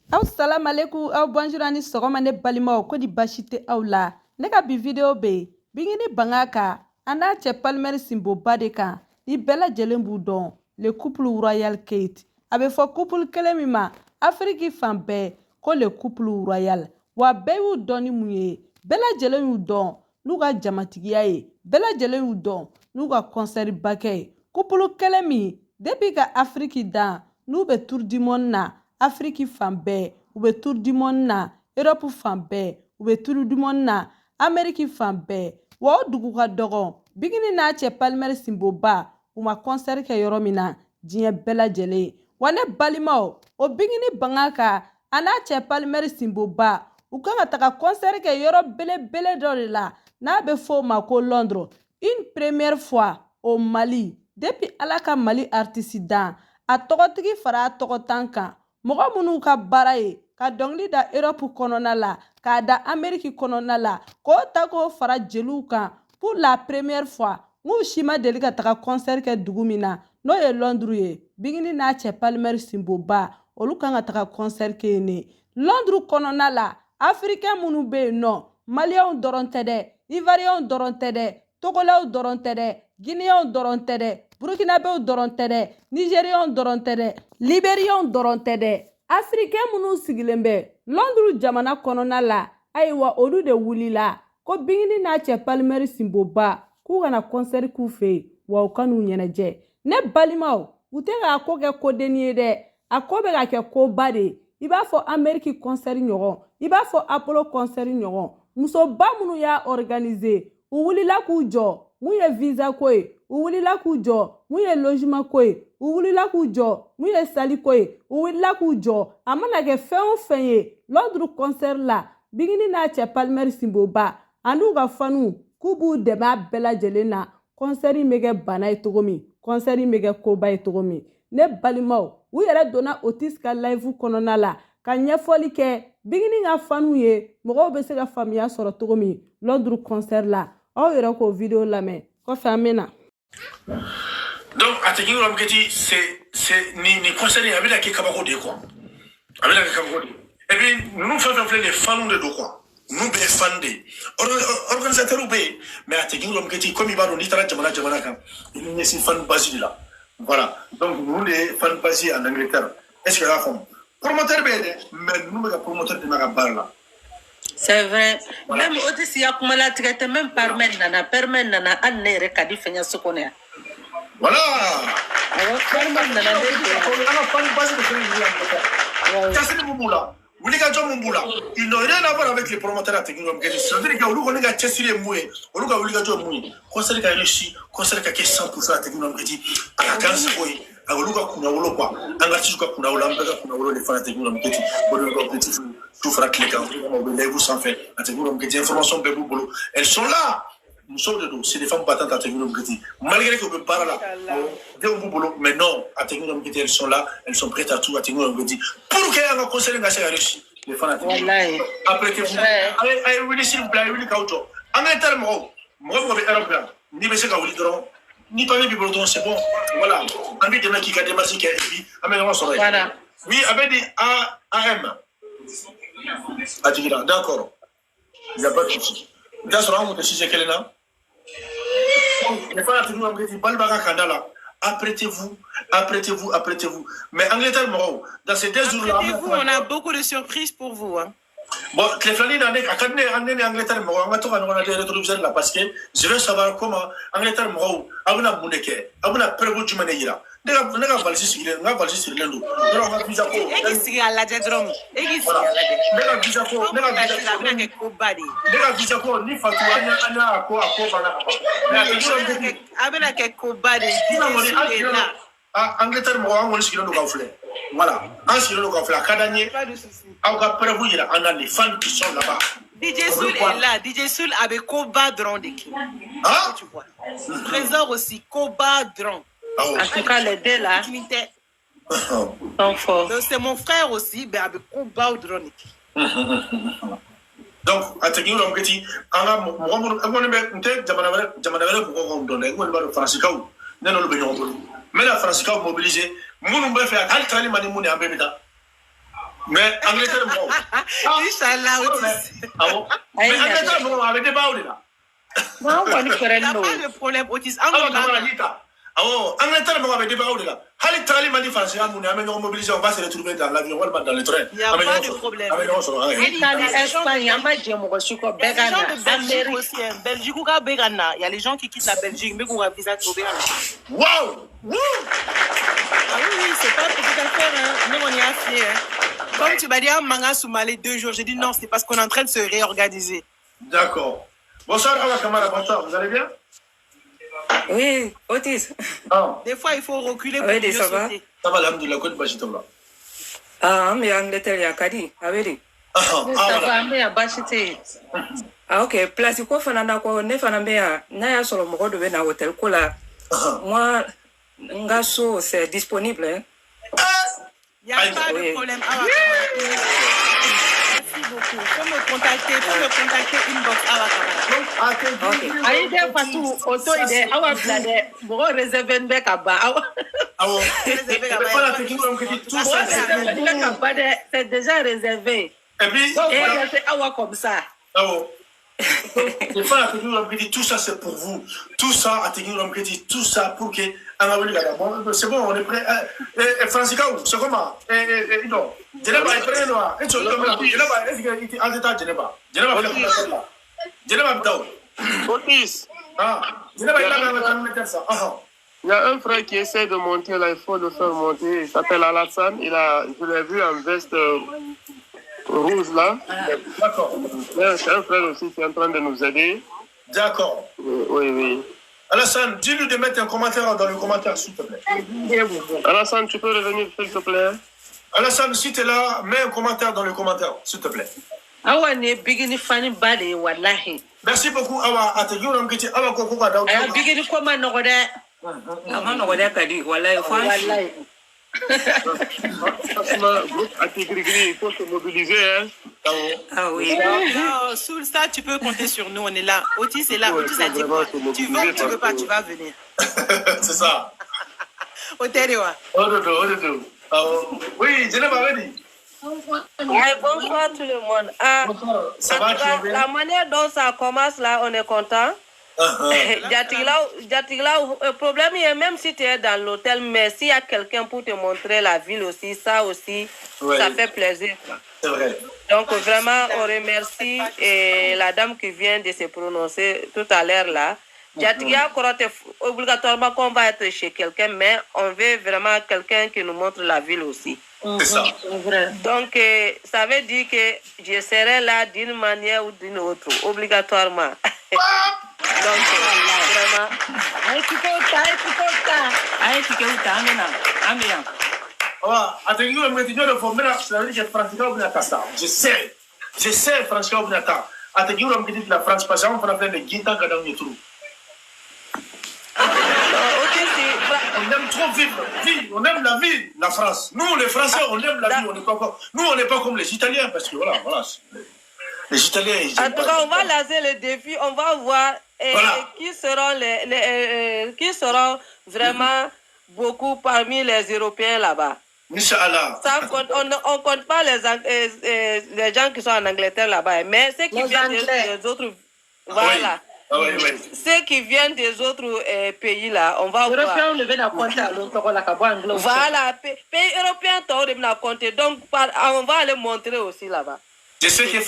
Salam alaikum, bonjour ani sogoma ne balimaw ko di basi tɛ aw la. Ne ka bi video be bingini bangaka ana cɛ Palmer Simboba de kan. Ni bɛɛ lajɛlen b'u dɔn le couple royal Kate. A bɛ fɔ couple kelen min ma Afrique fan bɛɛ ko le couple royal. Wa bɛɛ y'u dɔn ni mun ye? Bɛɛ lajɛlen y'u dɔn n'u ka jamatigiya ye. Bɛɛ lajɛlen y'u dɔn n'u ka concert bakɛ ye. Couple kelen min depuis ka Afrique dan n'u bɛ tour du monde na Afrique fan bɛɛ u bɛ tour du monde na Europe fan bɛɛ u bɛ tour du monde na Amérique fan bɛɛ wa o dugu ka dɔgɔ bigini n'a cɛ Palmer Simboba u ma concert kɛ yɔrɔ min na diɲɛ bɛɛ lajɛlen wa ne balimaw o bigini banga ka a n'a cɛ Palmer Simboba u kan ka taga concert kɛ yɔrɔ belebele dɔ de la n'a bɛ fɔ o ma ko Londres une première fois au Mali depuis Ala ka Mali artiste dan a tɔgɔtigi fara a tɔgɔtan kan mɔgɔ minnu ka baara ye ka dɔnkili da Europe kɔnɔna la k'a da Amérique kɔnɔna la k'o ta k'o fara jeliw kan pour la première fois n'u si ma deli ka taga concert kɛ dugu min na n'o ye Londres ye bigini n'a cɛ Palmer Simboba olu kan ka taga concert kɛ yen ne Londres kɔnɔna la africain minnu bɛ yen nɔ Maliens dɔrɔn tɛ dɛ Ivoiriens dɔrɔn tɛ dɛ Togolais dɔrɔn tɛ dɛ Guinéens dɔrɔn tɛ dɛ Burkinabés dɔrɔn tɛ dɛ Nigériens dɔrɔn tɛ dɛ Libériens dɔrɔn tɛ dɛ africain minnu sigilen bɛ Londres jamana kɔnɔna la ayiwa olu de wulila ko bigini n'a cɛ Palmer Simboba k'u kana concert k'u fɛ yen wa u ka n'u ɲɛnajɛ ne balimaw u tɛ k'a ko kɛ kodenni ye dɛ a ko bɛ ka kɛ koba de i b'a fɔ Amérique concert ɲɔgɔn i b'a fɔ Apollo concert ɲɔgɔn musoba minnu y'a organiser u wulila k'u jɔ mun ye visa ko ye u wulila k'u jɔ mun ye logement ko ye u wulila k'u jɔ mun ye sali ko ye u wulila k'u jɔ a mana kɛ fɛn o fɛn ye Londres concert la bigini n'a cɛ Palmer Simboba an'u ka faniw k'u b'u dɛmɛ a bɛɛ lajɛlen na concert in bɛ kɛ bana ye cogo min concert in bɛ kɛ koba ye cogo min ne balimaw u yɛrɛ donna Otis ka live kɔnɔna la ka ɲɛfɔli kɛ bigini ka faniw ye mɔgɔw bɛ se ka faamuya sɔrɔ cogo min Londres concert la aw yɛrɛ k'o video lamɛn kɔfɛ an bɛ na. Donc, à te dire, c'est ni conseiller, avec la kabako de quoi. Avec la kabako de. Et puis, nous faisons les fans de quoi. Nous sommes fans de. Organisateurs ou mais à te dire, comme il va nous dire, il y a des fans basés là. Voilà. Donc, nous, les fans basés en Angleterre. Est-ce que là, promoteur, mais nous, les promoteurs de ma barre là. C'est vrai. Voilà. Même au-dessus, il y a comme la traite, même par nana, an ne yɛrɛ ka di fɛn so kɔnɔ yan. Voilà. Ils n'ont rien à voir avec les promoteurs à technique. C'est-à-dire que nous avons Chessy et Moué, nous avons Moué. Conseil qu'a réussi, conseil qu'a 100% à technique. À la 15 fois, à Oluga Kunawolo, quoi. Un artiste comme Kunawolo, les fans à technique. Tout fera cliquer, vous s'en fait. À technique, informations, elles sont là. Nous sommes de nous, c'est des femmes battantes à technique. Malgré que vous parlez là, mais non, à technique, elles sont là, elles sont prêtes à tout à technique. Pour qu'il y ait un conseil de la réussite, les fans à technique. Après que vous, allez, oui, s'il vous plaît, oui, Kauto. En un terme, moi, vous avez un plan. Ni Bessé Kaoulidron, ni pas les bibeloton, c'est bon. Voilà. Envie de qui a démarqué, et puis, améliorons son rêve. Voilà. Oui, avec des AM. À d'accord. Il n'y a pas de souci. D'accord, on décide qu'elle est là. Les femmes à technique, on dit, Balbaga Kandala. Apprêtez-vous. Mais Angleterre, dans ces 2 jours-là... Apprêtez-vous, on a beaucoup de surprises pour vous. Hein. Bon, les flanines, Angleterre, on a des rétroviseurs là, parce que je veux savoir comment Angleterre, on a Mouneke, on a prévu du Maneira. On a valisi sur l'Indo. On a visa pour. À la Jadrom. On a visa pour, ni Fatou, à quoi, Angleterre, on a ce voilà. En ce moment, on a Kadanye. On a prévu, on a les fans qui sont là-bas. DJ Soul est là. DJ Soul avec Koba Dron de qui. Ah? Tu vois. Trésor aussi, Koba Dron. En tout cas, les deux là. Donc, c'est mon frère aussi, mais avec Koba Dron de qui. Donc, à te dire, on a dit, on a mais la France a mobilisé. Nous faire Altali Manimouni en Bébida. Mais Angleterre, bon. Inch'Allah, Otis. Ah bon? Mais Angleterre, bon, avec des baoulés là. Non, on ne Il ferait n'y a pas. pas de problème, Otis. Ah bon, Angleterre, bon, avec des baoulés là. Hali Trali m'a dit, français, on est mobilisé, on va se retrouver dans l'avion, on va dans le train. Il n'y a pas de problème. Italie, Espagne, on va dire, moi, je suis comme Il y a des gens de Belgique Amérique. aussi. hein. Belgique ou Begana. Il y a les gens qui quittent la Belgique, mais qu'on va visa de Begana. Waouh! Ah oui, c'est pas une petite affaire. Hein. Nous, on y a fait. Hein. Comme tu m'as dit, un manga Soumalé 2 jours, j'ai dit non, c'est parce qu'on est en train de se réorganiser. D'accord. Bonsoir, Awa Kamara, bonsoir, vous allez bien? Oui, Otis. Ah, Des fois, il faut reculer pour Oui, mieux ça va. sauter. ça va, alhamdoulilah, quoi de Bachitabla? Ah, mais Angleterre, ya kadi, aweli. Ah, Ça voilà. va, mais à Bachité. Ah, ok. Place ko fana na ko ne fana be ya na ya solo mogo do be na hotel ko la. Moi, ngaso c'est disponible. Hein? Il n'y a pas de problème. Ah, merci beaucoup. Faut me contacter inbox. Ok. Aïe, des façons, auto, il est, awa, blade, bon, réservé un bec à bas. Ah bon? Pas la technique, on dit tout ça. C'est déjà réservé. Et puis, Et c'est awa comme ça. ah bon? Des fois, la technique, on dit tout ça, c'est pour vous. Tout ça, la technique, on dit tout ça pour que. C'est bon, on est prêt. Francisca, c'est comment? Non. Geneva est prêt, non? Geneva, est-ce qu'il est en état de Geneva? Geneva, Geneva, Otis, ah, Geneva, il a mettre ça. il y a un frère qui essaie de monter là, il faut le faire monter. Il s'appelle Alassane. Je l'ai vu en veste rouge là. D'accord. C'est un frère aussi qui est en train de nous aider. D'accord. Oui, oui. Alassane, dis-lui de mettre un commentaire dans le commentaire, s'il te plaît. Alassane, tu peux revenir, s'il te plaît? Alassane, si tu es là, mets un commentaire dans le commentaire, s'il te plaît. Awa ne bigini fani bale wallahi. Merci beaucoup, Awa. Awa Koko Daoud. Aya bigini koma nogode. Ama no wala kadi wala fa. Wallahi. Franchement, groupe Atigrigri, il faut se mobiliser. Hein. Ah oui. Non, sous ça, tu peux compter sur nous. On est là. Otis est là. Otis a dit quoi? Tu veux ou tu veux pas, tu vas venir. C'est ça. Oterewa. Oui, je l'ai pas dit. Bonsoir tout le monde. Ça va, tu vas bien? La manière dont ça commence là, on est content. Le problème est même si tu es dans l'hôtel, mais s'il y a quelqu'un pour te montrer la ville aussi, ça aussi, ça fait plaisir. C'est vrai. Donc vraiment, on remercie la dame qui vient de se prononcer tout à l'heure là. Jatiga obligatoirement qu'on va être chez quelqu'un, mais on veut vraiment quelqu'un qui nous montre la ville aussi. C'est ça. Donc, ça veut dire que je serai là d'une manière ou d'une autre, obligatoirement. Donc, vraiment. Je sais, Francisca Oubinata. La France, parce qu'on fait des guintas dans le trou. On aime trop vivre, on aime la vie, la France. Nous, les Français, on aime la vie. On n'est pas comme les Italiens, parce que voilà. Les Italiens, ils en tout cas, on va lancer le défi, on va voir qui seront vraiment beaucoup parmi les Européens là-bas. Inch'Allah. On ne compte pas les gens qui sont en Angleterre là-bas, mais ceux qui viennent des autres... Voilà. Ceux qui viennent des autres pays là, on va voir. Voilà, pays européens, on va compter. Donc, on va aller montrer aussi là-bas. Je sais que je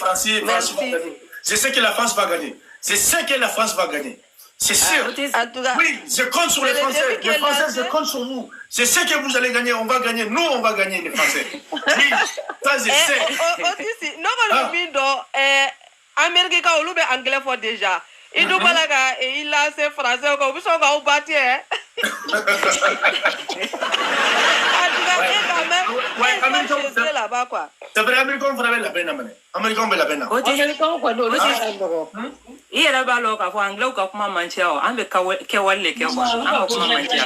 sais que la France va gagner. Je sais que la France va gagner. C'est sûr. En tout cas, oui, je compte sur les Français. Les Français, je compte sur vous. Je sais que vous allez gagner. On va gagner. Nous, on va gagner, les Français. Oui, ça, je sais. Amérique, on a anglais for déjà. Il nous parle il a ses français comme ils sont au bâti. Là-bas quoi. C'est vrai, Américain ferait la peine. Américain fait la peine. I yɛrɛ b'a lɔn k'a fɔ anglais ka kuma man ca o an bɛ kɛwale de kɛ quoi an ka kuma man ca.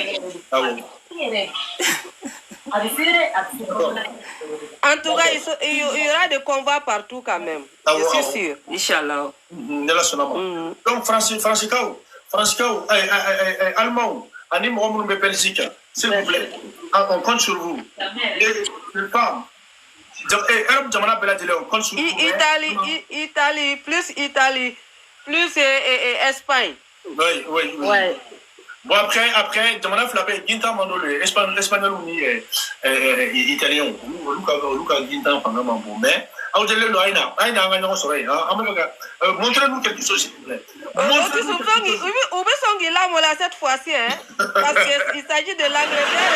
En tout cas, il y aura des convois partout quand même. Je suis sûr. Inch'Allah. Donc, Franciscaou, Allemand, anime au monde de Belgique, s'il vous plaît. On compte sur vous. Les femmes, Italie, plus Espagne. Oui. Ouais. Bon, après, demandez Flapé, Ginta Mandole, espagnol ou italien. Luca Ginta pendant mon bon. Mais, montrez-nous quelque chose, s'il vous plaît. Cette fois-ci, parce qu'il s'agit de l'Angleterre.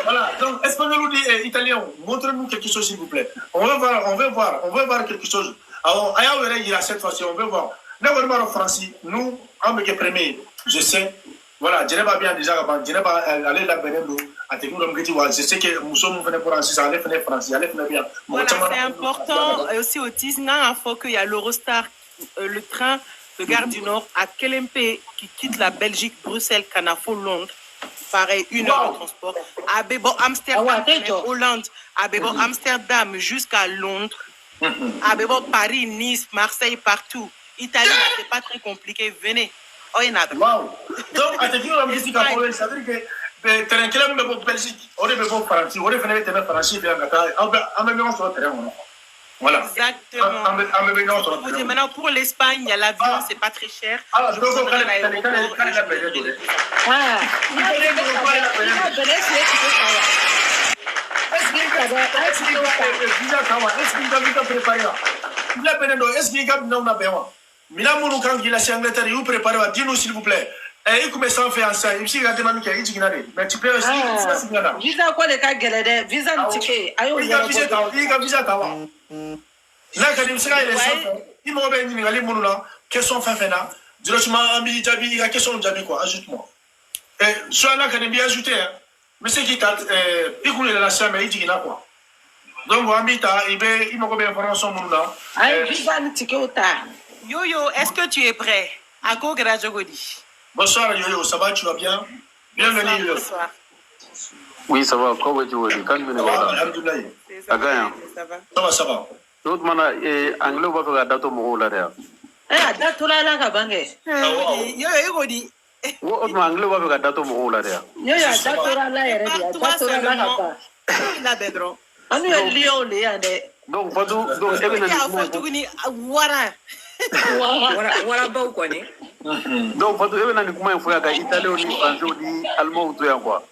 Voilà, donc, espagnol ou italien, montrez-nous quelque chose, s'il vous plaît. On veut voir quelque chose. Alors, cette fois-ci, on veut voir. Nous, français, nous, en me premier, je sais, voilà, je n'ai pas bien déjà, je n'ai pas allé là, je sais que nous sommes venus pour français, allez venir français, allez venir bien. Voilà, c'est important aussi au Tisna, il faut qu'il y a l'Eurostar, le train de Gare du Nord à Kelempe qui quitte la Belgique, Bruxelles, Canafo, Londres. Pareil, 1 heure de transport. À Bebo, Amsterdam, Hollande, à Bebo, Amsterdam jusqu'à Londres. À Bebo, Paris, Nice, Marseille, partout. Italie, c'est pas très compliqué. Venez. Oh, il y en a. Wow. Donc, à te dire, la musique à Paris, ça veut dire que terrain qui est en Belgique, on est en France, on est en France, voilà. Exactement. Maintenant, pour l'Espagne, il y a l'avion, c'est pas très cher. Ah, je vous donnerai l'aéroport. Dis-nous s'il vous plaît. Et il commence à faire ça. Il s'y a demandé qu'il y a une mais tu peux aussi. Visa quoi les cas galère, visa ticket. Il a visa tawa. Là quand il sera il m'a bien dit les moulins question fin là. Directement ambi jabi la question jabi quoi, ajoute-moi. Et soit là quand il bien ajouté mais c'est qui t'a il coule la chambre il dit là quoi. Donc ambi ta il m'a bien information moulin. Ah visa ticket au ta. Yo, est-ce que tu es prêt? À quoi Grajogodi? Bonsoir Yo, ça va, tu vas bien? Bienvenue. Bonsoir. Oui, ça va. Comment tu vas? Alhamdulillah. Ça va. L'autre mana anglais va faire date au Moro là derrière. Date là ka bangue. Yo, Godi. L'autre anglais va faire date au Moro là derrière. Yo, date là ya. Date là ka ba. La bedro. Anu ya Lyon le ya de. Donc Fatou, donc Voilà ba ko ni. Donc Fatou even ni kuma info ya ka italien ni français ni allemand ou quoi.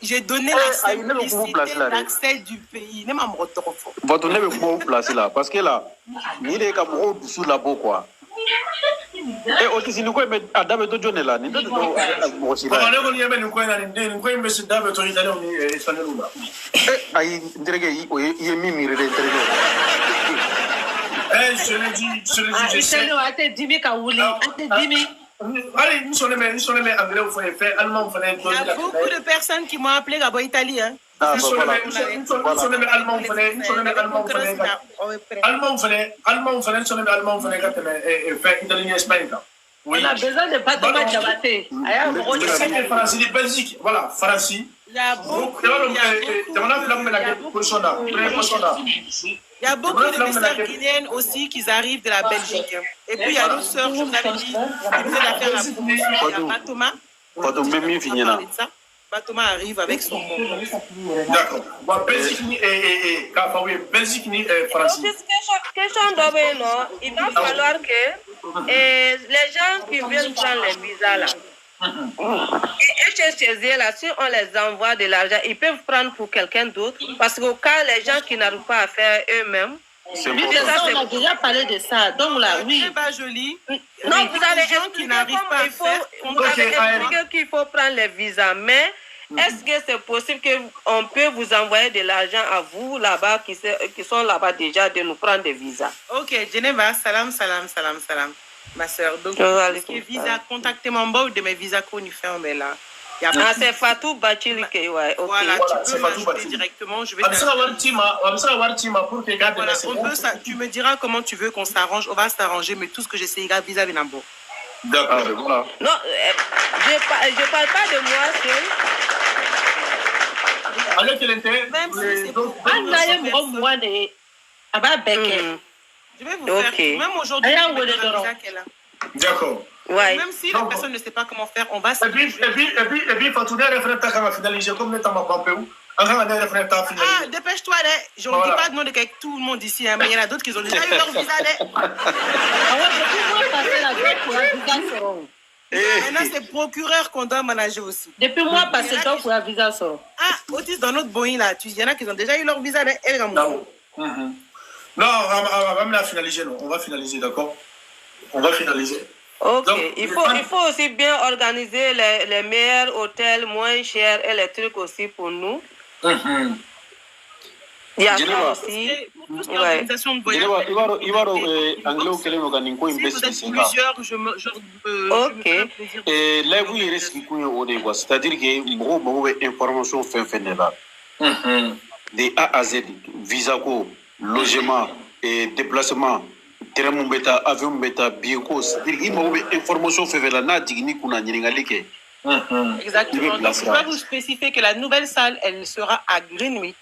J'ai donné la simplicité l'accès du pays. Votre ne veut pas placer là parce que là, ni les cas sous la beau quoi. Et aussi si nous quoi mais Adam de John là, ni de aussi là. On est venu quoi là, ni quoi mais c'est Adam de italien ni espagnol là. Aïe, ndrege il est mimi de je le dis, je sais. A été dimi ka wuli, a été dimi. Allez, nous sommes les anglais au fond fait allemand au il y a beaucoup de personnes qui m'ont appelé là-bas italien. Nous sommes les allemands au fond, nous sommes les allemands au fond. Allemand au fond fait italien espagnol. On a besoin de pas tomber d'abatté. France, Belgique, voilà, France. Il y a beaucoup de sœurs guinéennes aussi qui arrivent de la Belgique. Et puis il y a d'autres sœurs, je vous avais dit, qui faisaient l'affaire à la France. Il y a Batoma. Batoma arrive avec son nom. D'accord. Belgique ni France. Question d'obé, non? Il va falloir que les gens qui viennent prendre les visas là, et chez là, si on les envoie de l'argent, ils peuvent prendre pour quelqu'un d'autre. Parce qu'au cas, les gens qui n'arrivent pas à faire eux-mêmes, on a déjà parlé de ça. Donc là, oui. C'est pas joli. Non, vous allez gens qui n'arrivent pas à faire. Vous avez expliqué qu'il faut prendre les visas, mais est-ce que c'est possible qu'on peut vous envoyer de l'argent à vous là-bas qui sont là-bas déjà de nous prendre des visas? Ok, Geneva, salam. Ma soeur, donc, les visas, contactez-moi en bas de mes visas qu'on y fait, mais là. C'est Fatou Bachili, ouais. Okay. Voilà, tu peux m'ajouter directement. Je vais tu me diras comment tu veux qu'on s'arrange. On va s'arranger, mais tout ce que j'essaie, visa Benambo. D'accord, voilà. Non, je parle pas de moi seul. Alors qu'il était. Même si c'est pour moi. Je vais vous faire. Même aujourd'hui, d'accord. Ouais. Même si la personne ne sait pas comment faire, on va et puis Fatou, les référents quand on va finaliser comme les temps à Pampéou, Ah, dépêche-toi, je ne dis pas le nom de tout le monde ici, hein, mais il y en a d'autres qui ont déjà eu leur visa. Maintenant, c'est procureur qu'on doit manager aussi. Depuis moi, parce que donc, pour la visa sort. Ah, Otis, dans notre Boeing, là, il y en a qui ont déjà eu leur visa. Non, on va finaliser, non. On va finaliser, d'accord? On va finaliser. Ok, donc, il faut aussi bien organiser les meilleurs hôtels moins chers et les trucs aussi pour nous. Il y a ça aussi. L'organisation de voyage. Ok. Et là, vous y restez c'est-à-dire que vous avez information de A à Z, visa, logement et déplacement. Terrain beta, avion beta, bioko, c'est-à-dire qu'il y a information fait la nadigni qu'on a n'ingalike. Exactement. Donc, je vais vous spécifier que la nouvelle salle, elle sera à Greenwich.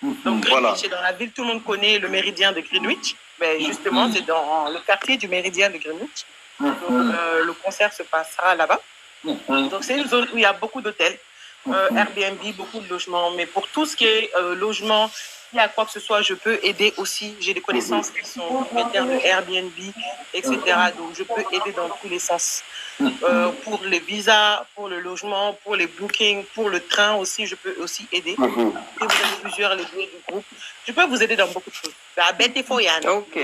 Donc, Greenwich est dans la ville, tout le monde connaît le méridien de Greenwich. Mais justement, c'est dans le quartier du méridien de Greenwich. Donc, le concert se passera là-bas. Donc, c'est une zone où il y a beaucoup d'hôtels, Airbnb, beaucoup de logements. Mais pour tout ce qui est logement, s'il y a quoi que ce soit, je peux aider aussi. J'ai des connaissances qui sont propriétaires de Airbnb, etc. Donc, je peux aider dans tous les sens. Pour les visas, pour le logement, pour les bookings, pour le train aussi, je peux aussi aider. Et vous avez plusieurs les billets du groupe. Je peux vous aider dans beaucoup de choses. Ok.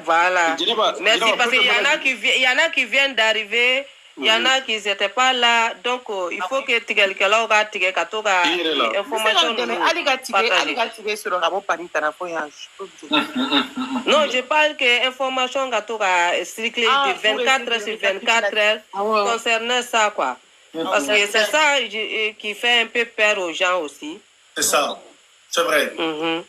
Voilà. Merci, parce qu'il y en a qui viennent d'arriver. Il y en a qui n'étaient pas là, donc il faut que quelqu'un là ait information. Non, je parle que information strictly de 24 heures sur 24 heures concernant ça, quoi. Parce que c'est ça qui fait un peu peur aux gens aussi. C'est ça, c'est vrai. On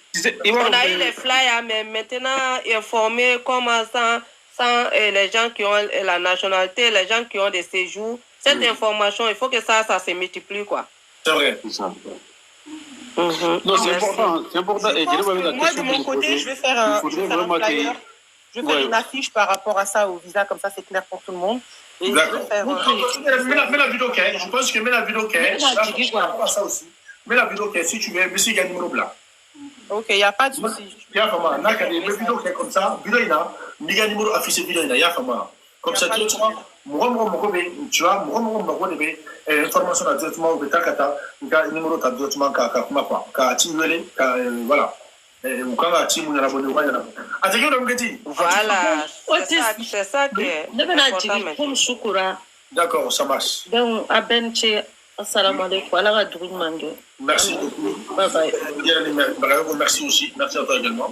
a eu les flyers, mais maintenant informer comment ça. Sans les gens qui ont la nationalité, les gens qui ont des séjours, cette information, il faut que ça se multiplie, quoi. C'est vrai. Non, c'est important. C'est important. Moi, de mon côté, je vais faire un flyer. Je vais faire une affiche par rapport à ça, au visa, comme ça, c'est clair pour tout le monde. D'accord. Mets la vidéo, je pense que mets la vidéo, ça aussi. Mets la vidéo, si tu veux, monsieur Ganimoro Blanc. Ok, il n'y a pas de souci. Il y a vraiment un vidéo comme ça, vidéo, il y a numéro affiché vidéo, il y a vraiment. Comme ça, directement, tu vois, information directement, numéro directement, voilà. Voilà, c'est ça que est. D'accord, ça marche. Donc, à Benche, assalamu alaikum, ala ka dugu ɲuman kɛ. Merci beaucoup. Bye bye. Merci aussi. Merci à toi également.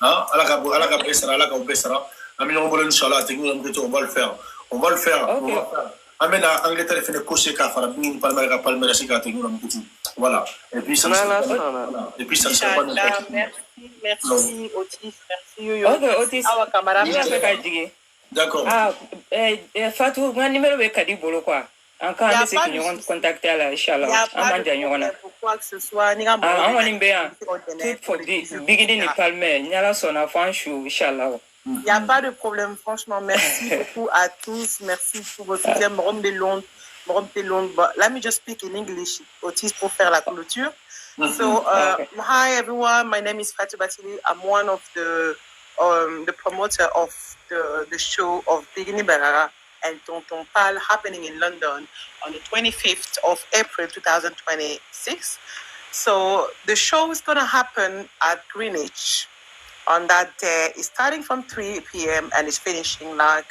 Hein? Allah ka bessara, Allah ka bessara. Amina ngolo inshallah, on va le faire. On va le faire. Okay. Amena Angleterre fait le cocher ka fara bin palmera sika te ngolo mkutu. Voilà. Et puis ça et puis ça sera pas Merci Otis, merci Yoyo. Ok, Otis. Awa camarade. D'accord. Ah, Fatou, mon numéro est Kadi Bolo quoi. Encore un de ceux qui nous contactent là, Inch'Allah. On quoi que ce soit. On va bien. Tout pour beginning in Palmer. Il y a la son enfant chou, Inch'Allah. Il n'y a pas de problème, franchement. Merci beaucoup à tous. merci pour votre soutien. Let me just speak in English, Otis, pour faire la clôture. So, hi everyone. My name is Fatou Batili. I'm one of the promoter of the show of Bigini Barara and Tonton Pal happening in London on the 25th of April 2026. So the show is going to happen at Greenwich on that day. It's starting from 3 p.m. and it's finishing like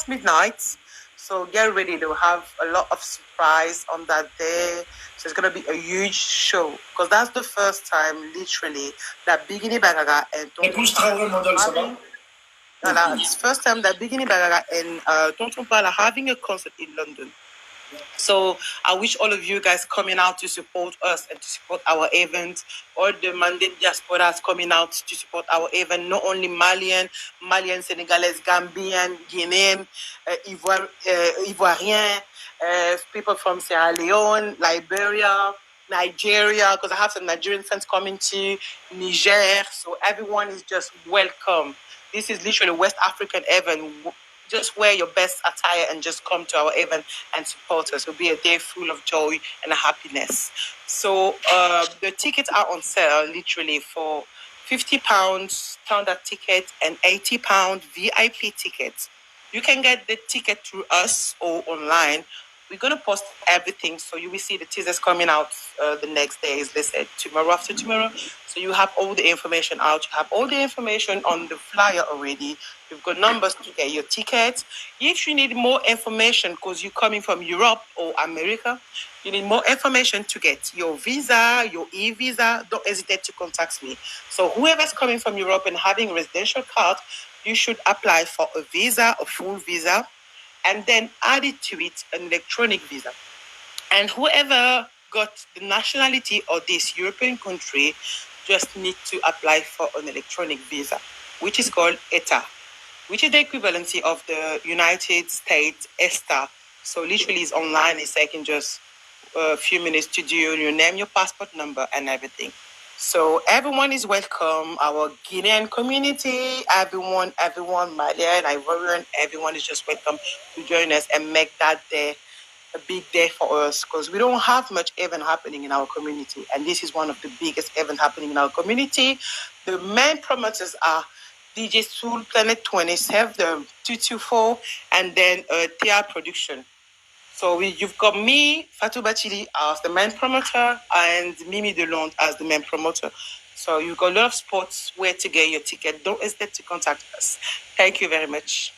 midnight. So get ready to have a lot of surprise on that day. So it's going to be a huge show because that's the first time, literally, that Bigini Bagaga and Tonton it's the first time that Bigini Bagaga and Tonton Pal are having a concert in London. So I wish all of you guys coming out to support us and to support our event, or the Mandan diasporas coming out to support our event, not only Malian, Senegalese, Gambian, Guinean, Ivoirien, people from Sierra Leone, Liberia, Nigeria, because I have some Nigerian friends coming to Niger. So everyone is just welcome. This is literally a West African event just wear your best attire and just come to our event and support us. It will be a day full of joy and happiness. So the tickets are on sale literally for £50 standard ticket and £80 VIP tickets. You can get the ticket through us or online. We're going to post everything, so you will see the teasers coming out the next day, as they said, tomorrow after tomorrow. So you have all the information out. You have all the information on the flyer already. You've got numbers to get your tickets. If you need more information, because you're coming from Europe or America, you need more information to get your visa, your e-visa, don't hesitate to contact me. So whoever's coming from Europe and having a residential card, you should apply for a visa, a full visa, and then add it to it an electronic visa. And whoever got the nationality of this European country just need to apply for an electronic visa, which is called ETA, which is the equivalency of the United States ESTA. So literally it's online. It's taking just a few minutes to do your name, your passport number, and everything. So everyone is welcome. Our Guinean community, everyone, Malian, Ivorian, everyone is just welcome to join us and make that day a big day for us, because we don't have much event happening in our community. And this is one of the biggest events happening in our community. The main promoters are DJ Soul, Planet 27, the 224, and then TR Production. So you've got me, Fatou Bachili, as the main promoter, and Mimi Delonde as the main promoter. So you've got a lot of spots where to get your ticket. Don't hesitate to contact us. Thank you very much.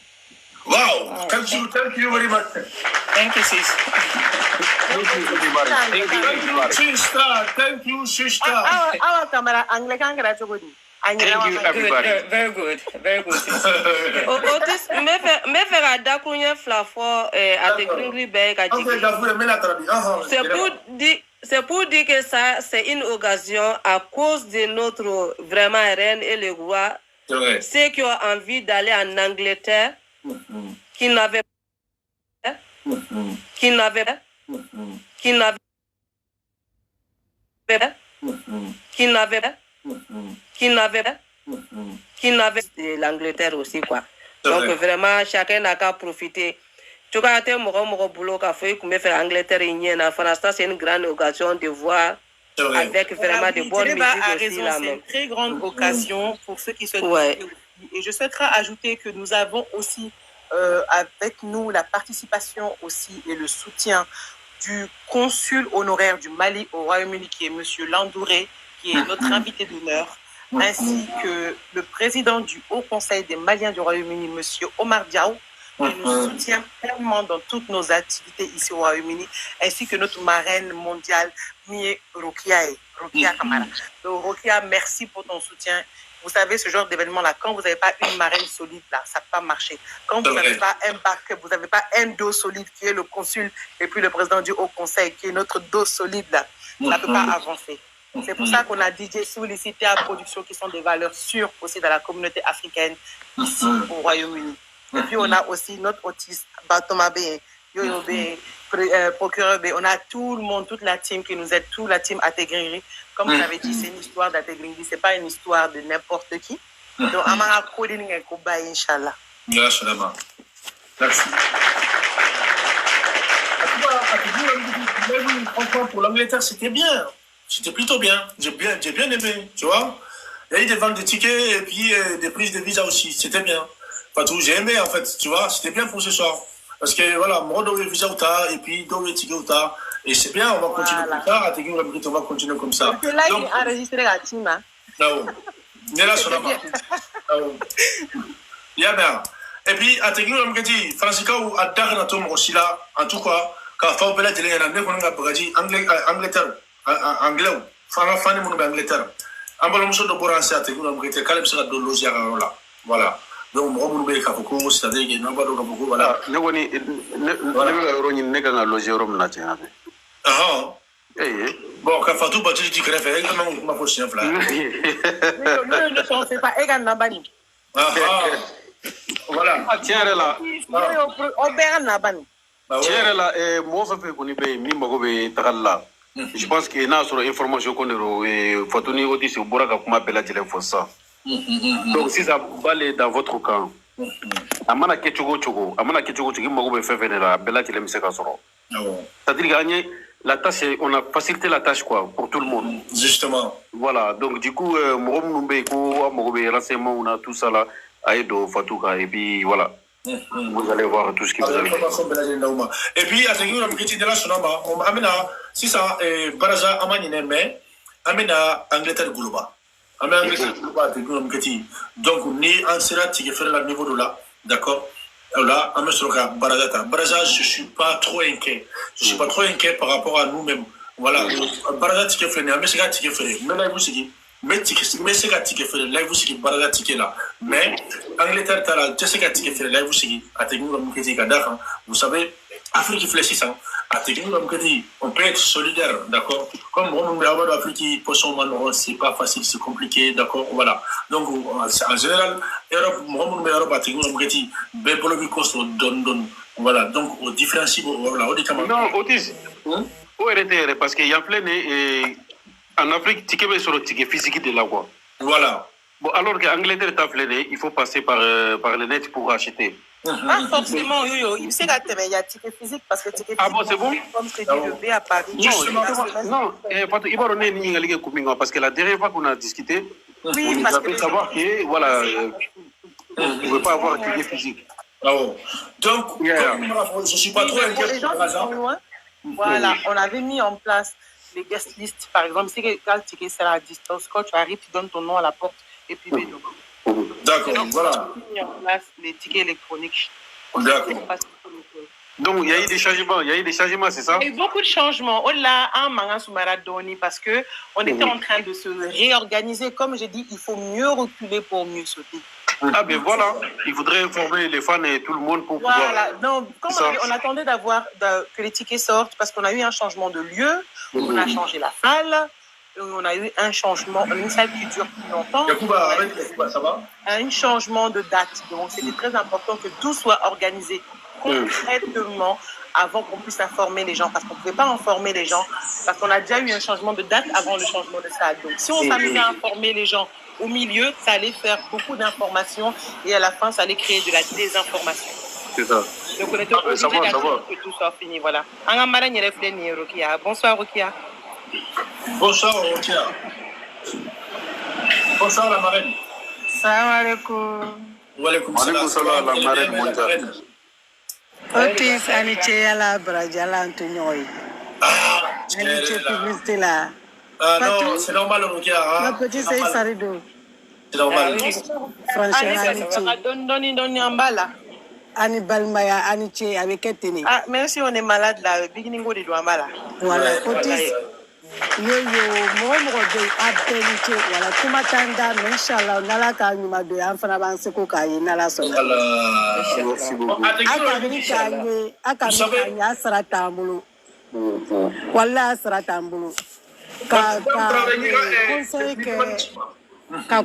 Wow! Thank you very much. Thank you, sis. Thank you, everybody. Thank you, sister. Our camera, Anglican, Thank you, everybody. Very good, sis. Otis, me faire dakunya flafo à te gringri bag à c'est pour dire que ça c'est une occasion à cause de notre vraiment reine et le roi. Ceux qui ont envie d'aller en Angleterre, qui n'avaient l'Angleterre aussi quoi. Donc vraiment chacun n'a qu'à profiter. Tu vois, tu as boulot qu'a fait comme faire Angleterre et c'est une grande occasion de voir avec vraiment de bonnes musiques aussi là. C'est une très grande occasion pour ceux qui souhaitent. Et je souhaiterais ajouter que nous avons aussi avec nous la participation aussi et le soutien du consul honoraire du Mali au Royaume-Uni, qui est M. Landouré, qui est notre invité d'honneur, ainsi que le président du Haut Conseil des Maliens du Royaume-Uni, M. Omar Diaw, qui nous soutient pleinement dans toutes nos activités ici au Royaume-Uni, ainsi que notre marraine mondiale, Mie Rokia Kamara. Donc, Rokia, merci pour ton soutien. Vous savez, ce genre d'événement-là, quand vous n'avez pas une marraine solide, là, ça ne peut pas marcher. Quand vous n'avez pas un bac, vous n'avez pas un dos solide qui est le consul et puis le président du Haut Conseil qui est notre dos solide, là, ça ne peut pas avancer. C'est pour ça qu'on a DJ Soul ici, TR Production, qui sont des valeurs sûres aussi dans la communauté africaine, ici au Royaume-Uni. Et puis on a aussi notre autiste, Batoma B, Yoyo B, procureur B. On a tout le monde, toute la team qui nous aide, toute la team Ategrinri. Comme vous l'avez dit, c'est une histoire d'Ategrinri, ce n'est pas une histoire de n'importe qui. Donc, Amara Koding et Koba, Inch'Allah. Merci. Franchement, pour l'Angleterre, c'était bien. C'était plutôt bien. J'ai bien aimé, tu vois. Il y a eu des ventes de tickets et puis des prises de visa aussi. C'était bien. Pas tout, j'ai aimé en fait, tu vois. C'était bien pour ce soir. Parce que voilà, moi, j'ai visa ou tard, et puis j'ai ticket ou tard. Et c'est bien, on va continuer comme ça. À Tegui, on va continuer comme ça. Parce que là, il a enregistré la team. Non. Mais là, sur la main. Il y a bien. Et puis, à Tegui, on va dire, Francisca ou à Darnatom aussi là, en tout cas, quand on fait de l'année, on a dit Angleterre, anglais, fan de Angleterre. En bas, on de Borancer à Tegui, on va dire, Caleb sera de loger là. Voilà. Donc, on va dire qu'il c'est-à-dire qu'il n'y a pas de beaucoup. Voilà. Ne vais pas loger au Rome national. Ah bon, quand Fatou Bachili dit qu'il fait, comment on m'a posé un flash? Ne pensez pas, voilà. Tiens, là. Tiens, là, moi, ça fait qu'on y paye, je pense qu'il y a une information qu'on est, Fatou ni aussi, c'est au Bourg, comme appelle la télé, faut ça. Donc, si ça va aller dans votre camp, amana kechogo chogo amana kechogo chogo mago be fefene la bella qui l'aime c'est kasoro c'est-à-dire gagner la tâche on a facilité la tâche quoi pour tout le monde justement voilà donc du coup morom numbe ko mago be renseignement on a tout ça là aido Fatouka et puis voilà vous allez voir tout ce qui vous avez et puis attention la petite de la sonama on amena si ça baraza amanine mais amena Angleterre global donc ni en sera tiré faire le niveau de là d'accord là on me sera Baraza je suis pas trop inquiet par rapport à nous-mêmes voilà Baraza tiré faire mais c'est tiré faire mais là vous savez mais c'est tiré faire là vous savez Baraza tiré là mais Angleterre t'as c'est tiré faire là vous savez à technique comme que vous savez Afrique fléchisse on peut être solidaire, d'accord. Comme on veut avoir l'Afrique, c'est pas facile, c'est compliqué, d'accord. Voilà. Donc en général, Europe, voilà. Donc on différencie, voilà. Non, Otis. Parce qu'il y a plein en Afrique, tu peux sur le ticket physique de la voie. Voilà. Bon, alors qu'Angleterre t'a fleiné, il faut passer par le net pour acheter. Pas forcément, il sait qu'il y a ticket physique parce que ticket physique. Ah bon, c'est bon? Comme je t'ai dit, le B à Paris. Non, il va donner une ligue parce que la dernière fois qu'on a discuté, oui, on nous a fait savoir que, voilà, on ne pouvait pas avoir ticket physique. Donc, je ne suis pas trop inquiet pour hasard. Voilà, on avait mis en place les guest lists, par exemple, si quand le ticket sera à distance, quand tu arrives, tu donnes ton nom à la porte et puis d'accord, voilà. Mis en place les tickets électroniques. D'accord. Donc, il y a eu des changements, c'est ça? Il y a eu beaucoup de changements. On l'a en Manga Soumaradoni parce qu'on était en train de se réorganiser. Comme j'ai dit, il faut mieux reculer pour mieux sauter. Ah ben voilà, il faudrait informer les fans et tout le monde pour pouvoir... Voilà, donc comme on attendait que les tickets sortent parce qu'on a eu un changement de lieu, on a changé la salle, on a eu un changement, une salle qui dure plus longtemps, ça va? Un changement de date. Donc c'était très important que tout soit organisé concrètement avant qu'on puisse informer les gens, parce qu'on ne pouvait pas informer les gens, parce qu'on a déjà eu un changement de date avant le changement de salle. Donc si on s'amusait à informer les gens au milieu, ça allait faire beaucoup d'informations et à la fin, ça allait créer de la désinformation. C'est ça. Donc on était obligé d'attendre que tout soit fini. Voilà. Bonsoir, Rokia. Bonsoir, Rokia. Bonsoir, la marraine. Salam alaikum. Wa alaikum salam, la marraine mondiale. Otis, Aniche, Yala, Brajala, Antonioy. Aniche, publicité là. Non, c'est normal, Rokia. Ma petite, c'est Sarido. C'est normal. Franchement, Aniche. Ani Balmaya, Aniche, avec Etene. Ah, même si on est malade là, beginning de Douambala. Voilà, Otis. Yo, moi, Abdeliche, voilà, Kumatanda, Inch'Allah, Nalaka, Numado, Anfana, Seko, Nala Son. Merci beaucoup. Akami, Saratambulo. Voilà, Saratambulo.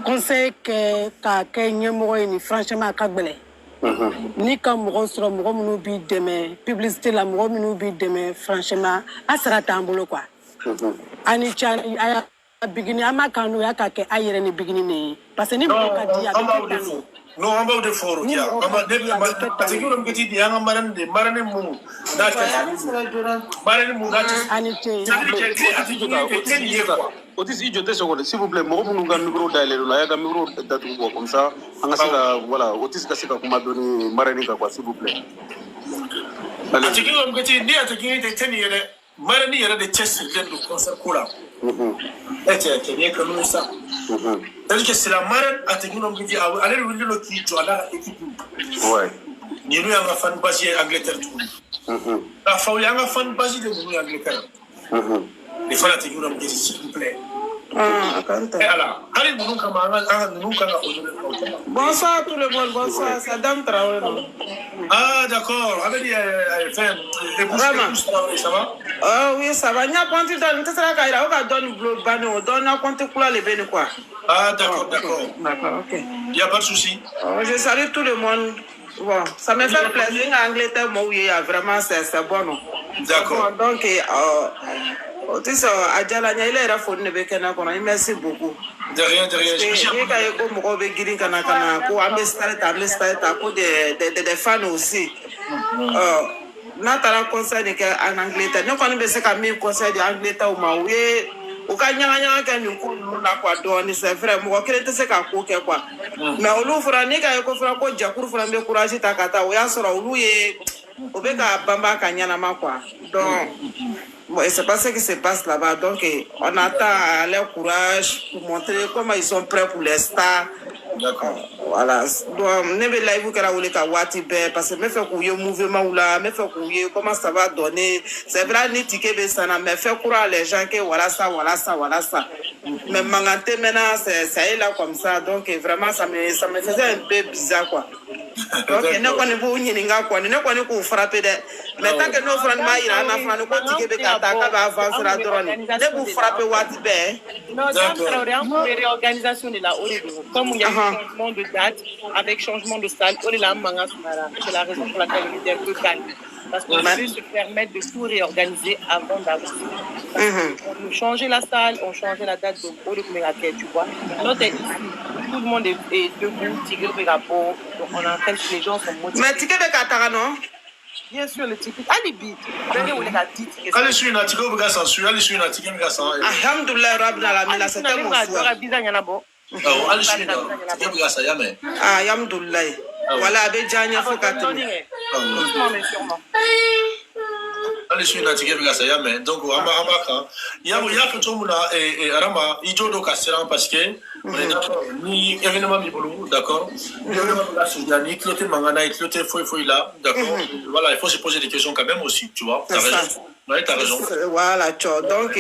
Conseil que ni franchement, Kagbele. Ni ka mɔgɔ sɔrɔ mɔgɔ minnu b'i dɛmɛ publicité la mɔgɔ minnu b'i dɛmɛ franchement a sera t'an bolo quoi ani ca a bigini an ma kan n'o y'a ka kɛ a yɛrɛ ni bigini ne ye parce que ni mɔgɔ ka di a bɛ kɛ tan de. Non, on va de fort. Parce que nous petit dit un marine de marine mou. Marine mou Otis, s'il vous plaît, moi, vous nous micro d'aller là, il y a un micro d'atoubo comme ça. Voilà, Otis, qu'est-ce qu'on m'a donné, marine, s'il vous plaît. Allez. Tu veux me dire, ni à te gagner des tennis, marine, il y a des tests de concert cola. Et tu es bien comme ça. C'est-à-dire que c'est la marine à te dire, allez le qui tu as là, équipe. Ouais. Ni nous, on a fan basé Angleterre. La fois, il y a un fan basé de nous Angleterre. Les fans à te dire, s'il vous plaît. Bonsoir tout le monde, bonsoir, Sadam Traoré. Ah d'accord, avec ça va? Ah oui, ça va. Il y a pas de temps, tu seras caïra, on va donner le banner, on donne un compte couleur les bénis quoi. Ah d'accord, d'accord. D'accord, ok. Il n'y a pas de souci. Je salue tout le monde. Bon, ça me fait plaisir en Angleterre, moi oui, vraiment c'est bon. D'accord. Donc Otis Adjalanya, il est à fond de Bekana, merci beaucoup. De rien, de rien. Des fans aussi. Natala conseil en Angleterre. Nous connaissons que mes conseils d'Angleterre au Maoué. Au Kanyanya, nous n'a pas donné, c'est vrai. Moi, quel était ce qu'a coupé quoi. Mais au Louvre, Nika, il faut que Jacour fasse me courager ta cata. Ou y'a sera au Loué. Au Beka Bamba Kanyana quoi. Donc, bon, c'est pas ce qui se passe là-bas. Donc, on attend leur courage pour montrer comment ils sont prêts pour les stars. D'accord. Voilà. Donc, ne me live que la ou les kawati be parce que me fait couiller mouvement ou là, me fait couiller comment ça va donner. C'est vrai ni ticket be sana, me fait courir les gens que voilà ça, voilà ça, voilà ça. Mais mangante maintenant ça est là comme ça. Donc vraiment ça me faisait un peu bizarre quoi. Donc ne connais pas où ni nga quoi, ne connais pas où frapper de. Mais tant que nos frères ma ira na frère ko ticket be kata ka va avancer la drone. Ne vous frapper wati be. Non, c'est réorganisation de la comme il y a changement de date, avec changement de salle, c'est la raison pour laquelle on est un peu calme. Parce qu'on veut se permettre de tout réorganiser avant d'avancer. On changeait la salle, on changeait la date, donc au lieu de tu vois. Tout le monde est debout, Tigre Bégapo, donc on appelle que les gens sont motivés. Mais Tigre Bégatara, non? Bien sûr, le ticket. Alibi. Allez sur une article, vous allez sur une article, alhamdulillah, Rabbi Alamina, c'était mon soir. Ah, alhamdulillah. Voilà, avec Jania Fokatini. Allez sur une article, donc, il y a que tout le monde et Arama, il y a des parce que ni événement Bibolo, d'accord, ni cloté Mangana, ni cloté Foy là, d'accord, voilà, il faut se poser des questions quand même aussi, tu vois, t'as raison. Oui, t'as raison. Voilà, tu vois, donc,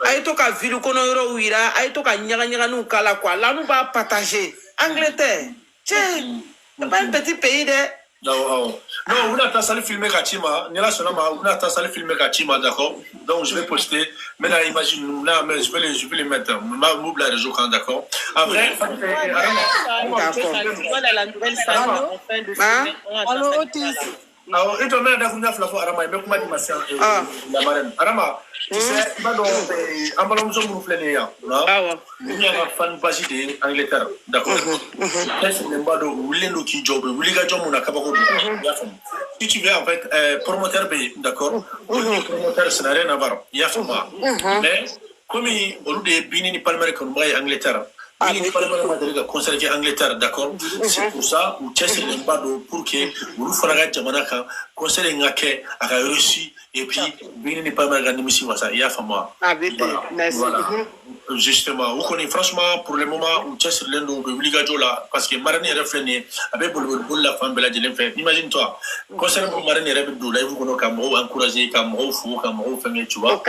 aïe-toi qu'à Vilukono Uira, aïe-toi qu'à Nyaganyanou Kala, quoi, là, nous va partager. Angleterre, tiens, c'est pas un petit pays de. Non, on a salle filmé Kachima, Nila Sonama, on a salle filmé Kachima, d'accord. Donc je vais poster, mais là imagine, là, mais je vais les mettre, ma mouble à réseau, d'accord. Après, la nouvelle salle en fin de semaine. Alors, Otis. Alors, et toi, mais d'accord, on a fait Arama, mais comment dit la marraine. Arama, tu sais, il va donc, en ballon, je vous plaît, il y a un fan basi de Angleterre, d'accord. Est-ce que l'embado, vous voulez nous qui job, vous voulez que job, on a capable de. Si tu veux, en fait, promoteur B, d'accord. Promoteur, ça n'a rien à voir. Il y a format. Mais, comme on nous dit, Bini Palmer, comme Angleterre. Il n'est pas le conseiller Angleterre, d'accord. C'est pour ça où Chelsea n'est pas pour que vous ferez Jamanaka, conseiller Ngake, à la Russie, et puis il n'est pas mal d'admission, ça y a fait moi. Voilà. Justement, vous connaissez franchement pour le moment où Chelsea l'endo de Ligajo là, parce que Marani est refléné avec la femme de la Délève. Imagine-toi, concernant Marani est refléné, vous connaissez Camaro, encouragé Camaro, fou, Camaro, famille, tu vois.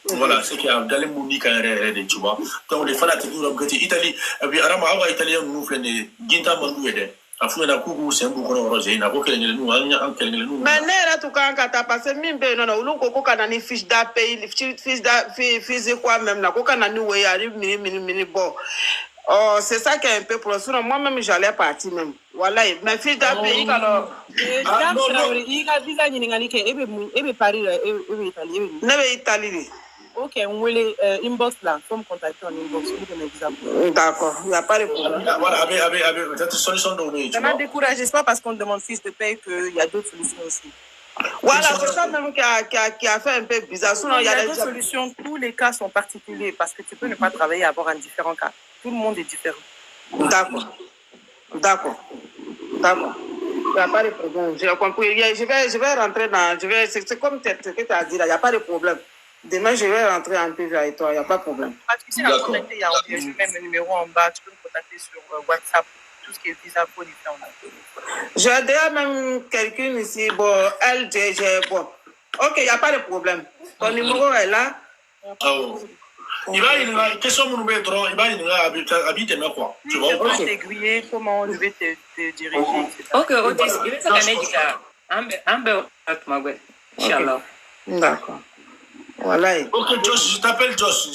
Voilà, c'est qu'il y a dans les mounies qui ont tu vois. Donc les fanatiques Italie, puis Arama awa italien nous fait ginta manduede. Afu na kuku sembu kono roje na ko kelengele nu anya an kelengele nu. Mais nera tu kan kata parce mimbe non ulu ko kana ni fiche d'appel, fiche quoi même na ko kana ni we ari mini bon. Oh, c'est ça qui est un peu pour sinon moi-même j'allais partir même. Voilà, mais fiche d'appel alors. Il a visa ni ngani ke ebe Paris ebe Italie. Nebe Italie. Ok, on voulait inbox là, comme contacter en inbox, vous donnez exemple. D'accord, il n'y a pas de problème. Voilà, avec cette solution donnée. Ça m'a découragé, c'est pas parce qu'on demande fiche de paye qu'il y a d'autres solutions aussi. Voilà, c'est ça même qui a fait un peu bizarre. Sinon, il y a d'autres solutions, tous les cas sont particuliers parce que tu peux ne pas travailler et avoir un différent cas. Tout le monde est différent. D'accord. Il n'y a pas de problème. J'ai compris. Je vais rentrer dans. C'est comme ce que tu as dit là, il n'y a pas de problème. Demain, je vais rentrer en privé avec toi, il n'y a pas de problème. Tu sais, à contacter, il y a même le numéro en bas, tu peux me contacter sur WhatsApp, tout ce qui est visa pour les faire. J'ai déjà même quelqu'un ici, bon, bon. Ok, il n'y a pas de problème. Ton numéro est là. Il va y avoir une question, il va y avoir habiter quoi. Tu vois, on va t'aiguiller, comment je vais te diriger. Ok, Otis, il est Inch'Allah. D'accord. Voilà. Ok, Josh, je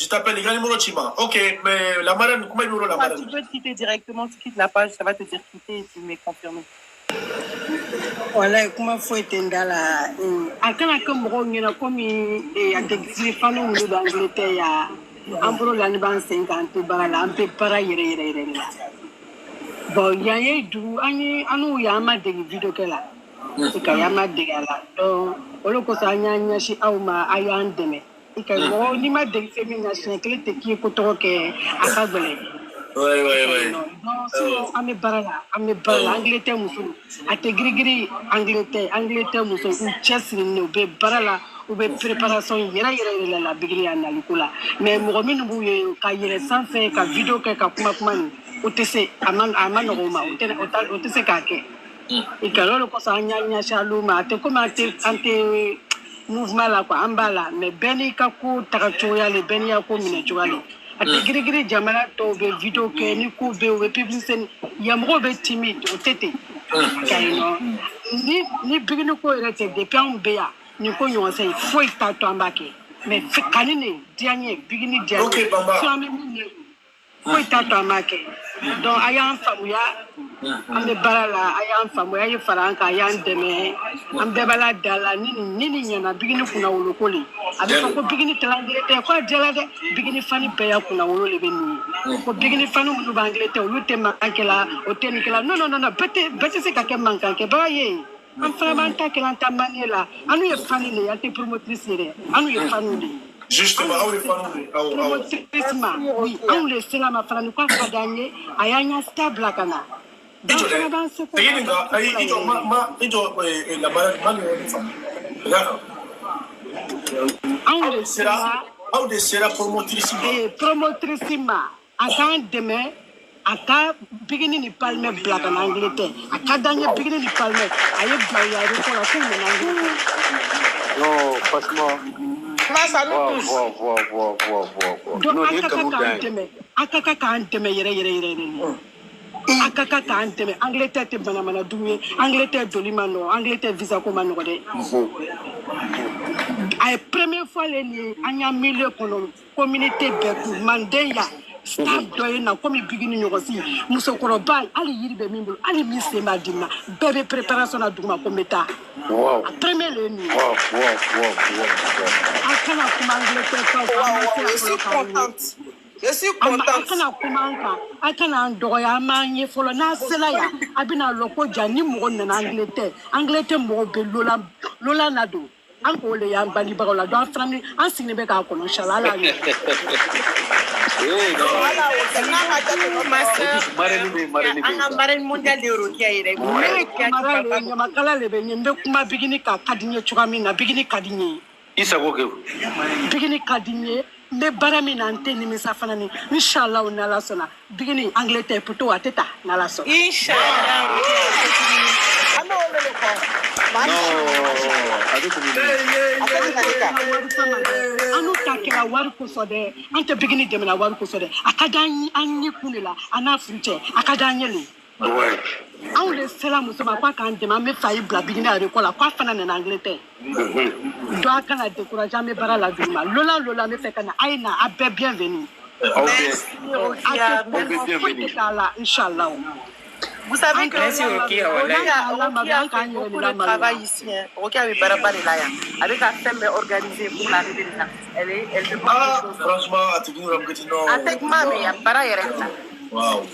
t'appelle, les gars, numéro Chima. Ok, mais la marraine, comment il y a la marraine? Tu peux quitter directement, tu quittes la page, ça va te dire quitter et tu m'es confirmé. Voilà, comment faut être dans la. À quand on a comme il y a des femmes d'Angleterre, un peu de 50 balles, un peu pareil. Bon, il y a eu il y a des vidéos là. Il y a des gars donc, on le conseille à Yashi Auma, à Yandeme. Il y a des gens qui sont qui sont à Ouais. Non, ame barala, Angleterre muso, ate grigri Angleterre muso, ou chasri ne be barala, ou be préparation yera la bigri analikula. Mais mouromine bouye, ka yere sans faire, ka vidéo ka kumakman, ou tese, aman roma, ou tese kake. Et que le conseil nya chaluma, ate comme ante mouvement là quoi, ambala, mais beni kaku tarachoya le beni yako minachuali. Ate grigri jamana to be vidéo ke ni ku be o publicité yamro be timide o tete kaino ni bigini ko rete depuis on be ya ni ko yon say foi ta to ambake mais kanine dianye bigini dianye OK bamba foi ta to ambake donc ayan famuya ambe barala ayan famuya yi faranka ayan deme ambe bala dala nini nyana bigini kuna wolokoli abi ko bigini talangere te ko dela de bigini fani be ya kuna wolole be ni ko bigini fani mu bangele te lu te mankela o tenikela non bete se ka ke mankanke ba ye am framanta ke lanta manela anu ye fani le ya te promotrice re anu ye fani le justement on les fani promotrice ma oui on le sela ma fani ko fa danye ayanya stable kana Aw de sera promotrice ma a kan dɛmɛ a ka bigini ni palme black en Angleterre a ka danye bigini ni palme a ye bayari ko la ko na Angleterre non franchement grâce à nous tous donc aka kan dɛmɛ yɛrɛ akaka kan dɛmɛ Angleterre te banamana duye Angleterre dolima no Angleterre visa ko ma no de ay première fois les anya milieu kono communauté beku mandeya staff doyena comme bigini nyogosi musokoroba ali yiribe mimbo ali mise madina bébé préparation na duma ko meta wow premier le ni wow akana kuma Angleterre je suis contente akana kuma akana ndoya manye folo na sela ya abina loko jani mo na Angleterre mo be lola nado anko le ya bali barola do aframi ansini be ka kono shalala ni marraine mondiale de Eurokia ire makala le be nyembe kuma bigini ka kadinye chukamina bigini kadinye isago ke bigini kadinye mbe baramina anteni misafana ni inshallah on ala sona bigini Angleterre puto ateta na la sona inshallah anu takela wari ko so de ante bigini de na wari ko so de akadan anyi kunela ana frute akadan yele on le selamu so ba kwa kan de ma me fayi bla bigini are ko la kwa fana na Angleterre do akana décourager me bara la duma lola me fait kana aina abe bienvenue inshallah. Vous savez que Rokia fait beaucoup de travail ici. Rokia est barabara là. Avec la femme organisée pour l'arrivée de ça. Elle fait beaucoup de choses. Franchement, à tout le monde, petit nom. Avec ma mère, para y rester. Wow.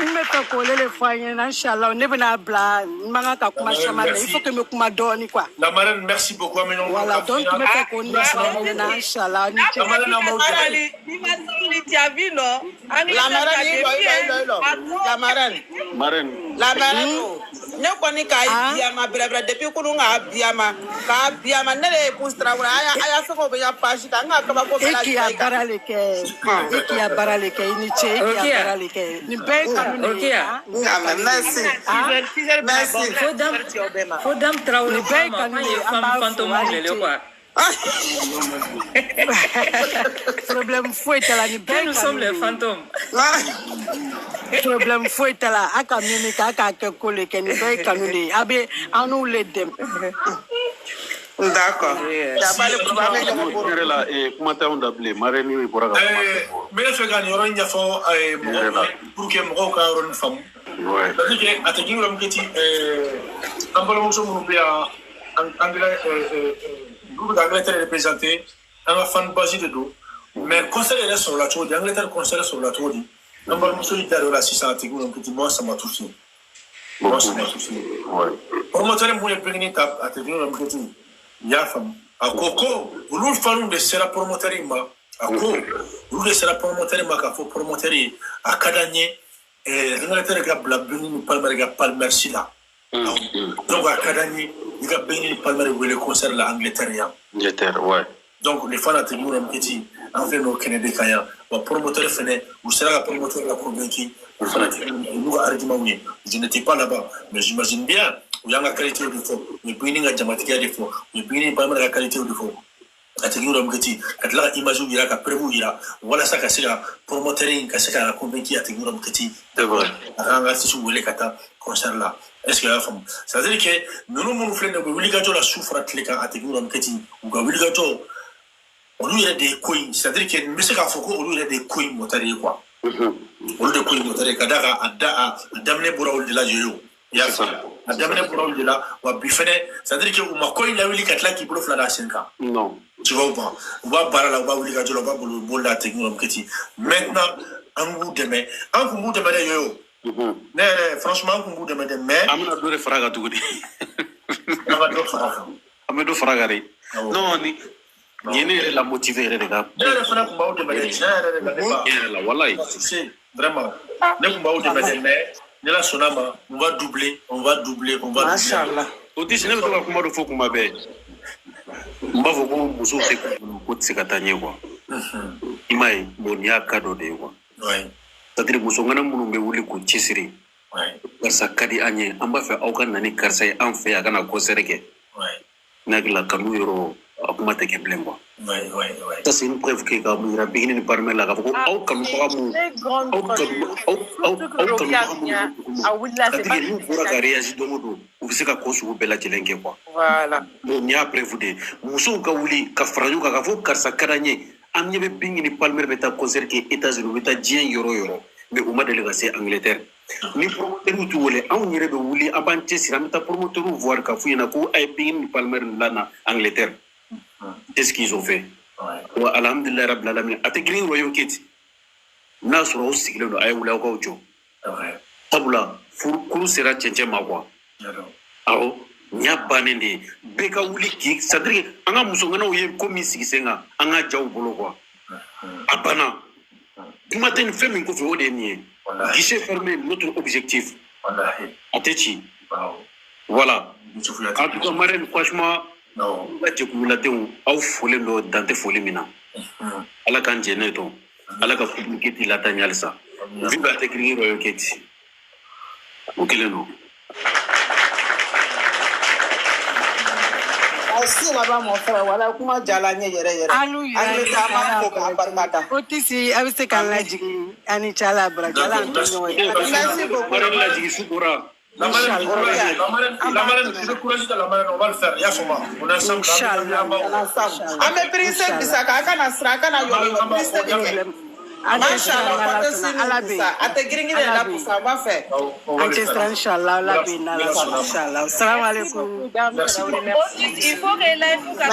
Me ta ko le foyer inchallah ne bena bla manga ka kuma chama il faut que me kuma doni quoi la marraine merci beaucoup ameno voilà donc me ta ko ni inchallah ni la marraine ne koni ka biama brebra depuis ko nga biama ka biama ne le pustra aya so ko be ya pashi ka nga ka ba ko bela iki ya barale ke ni che iki ya barale ke ni be merci faut dame traoler femme fantôme quoi problème fou est là ni be nous sommes les fantômes problème fou est là aka mimi ka ke kole ke ni be kanule abe anu le dem D'accord. Comment t'as appelé Marraine pour mais le fait qu'il y aura une fois pour que mon cas aura une femme. Ouais. C'est-à-dire que à te dire un petit un peu de choses anglais groupe d'Angleterre représenté un fan basé de dos. Mais conseiller est sur la tour d'Angleterre conseiller sur la tour dit. Un peu de choses là 600 à te dire un petit moi ça m'a touché. Moi ça m'a touché. Ouais. Pour moi c'est moi le premier à te dire un petit ya fam akoko ulu fanu de sera promoteur ma ako ulu de sera promoteur ma ka fo promoteur akadanye Angleterre ga blabuni palmer ga palmer sila donc akadanye ga beni palmer wele concert la Angleterre ya Angleterre ouais donc les fans à nous un petit en fait nos Canada kaya wa promoteur fene ou sera promoteur la convaincu ou fanatique nous argument oui je n'étais pas là-bas mais j'imagine bien où il y a la qualité du fond, le beginning à Jamatika du fond, le beginning pas mal la qualité du fond. À te dire un petit, quand là image où il y a qu'à prévu il y a, voilà ça qu'à la promoteur qu'à ce qu'à la convaincre à te dire un petit. C'est vrai. À un artiste où il est qu'à concert là. Est-ce qu'il y a femme? Ça veut dire que nous nous faisons de Willigato la souffre à te dire à te dire un petit ou à Willigato. On lui a des coins, c'est-à-dire que monsieur Kafoko on lui a des coins motarés quoi. On lui a des coins motarés kadara à d'amener pour au delà du ya ça a d'amener pour au delà ou bifene c'est-à-dire que on m'a coin la Willy Katla qui bloque la 5 ans. Non. Tu vois ou pas? On va barrer là, on va Willigato là, on va pour la technique un petit. Maintenant un goût de mai, un goût de mai yo. Mais franchement un goût de mai mais amuna dore faraga tugudi. Amado faraga ri. Non ni Yene la motiver les gars. Wallahi. C'est vraiment. Ne kumba ou de mais ne la sonama, on va doubler. Machallah. Otis ne doit kuma do fo kuma be. Mba vo ko muso te ko tsikatanye kwa. Imai monia kado de kwa. Ouais. C'est-à-dire muso ngana munu be wuli ko chisiri. Ouais. Karsa kadi anye amba fe aukan nani karsa an fe akana ko sereke. Ouais. Nagla kanu yoro akuma te keblembo. Ouais. Ça c'est une preuve que quand il a beginné de parler là, au comme voilà. On y a prévu muso ka wuli ka faranyo ka fo karsa kadanye am ñebe bingi ni palmer beta concert ke États-Unis beta jien yoro mais o ma délégué c'est Angleterre ni promoteur tu wole am ñere be wuli abante siramta promoteur voir ka fu yana ko ay bingi ni palmer lana Angleterre. C'est ce qu'ils ont fait. Ouais. Alhamdulillah Rabbil Alamin. Ategri royo kiti. Nasro osigilo no ayula ko ojo. Ouais. Tabula kuru sera chenche magwa. Aro nya banende beka wuli ki sadri anga musongana oye komi sigisenga anga jaw bolo kwa. Abana. Matin fait min ko fe odeni. Guichet fermé notre objectif. Wallahi. Atechi. Voilà. En tout cas Marraine franchement non, on va dire que la théo a foulé le dante foulé mina. Ala kan jene to. Ala ka publicité la tanyal sa. Vive la technique royo keti. Okele no. Asi là-bas mon frère, voilà comment jalanye yere. Alu yere. Otisi avise kan la jigi ani chala bra jala antonyo. Merci beaucoup. La jigi sukura. La marraine, on va le faire. Yasoma, on est ensemble. Ah mais princesse Bisaka, kana sra kana yo princesse. Machallah, ate gringi la pour ça va faire. Inchallah, la bina inchallah. Salam alaikum. Il faut que là il faut que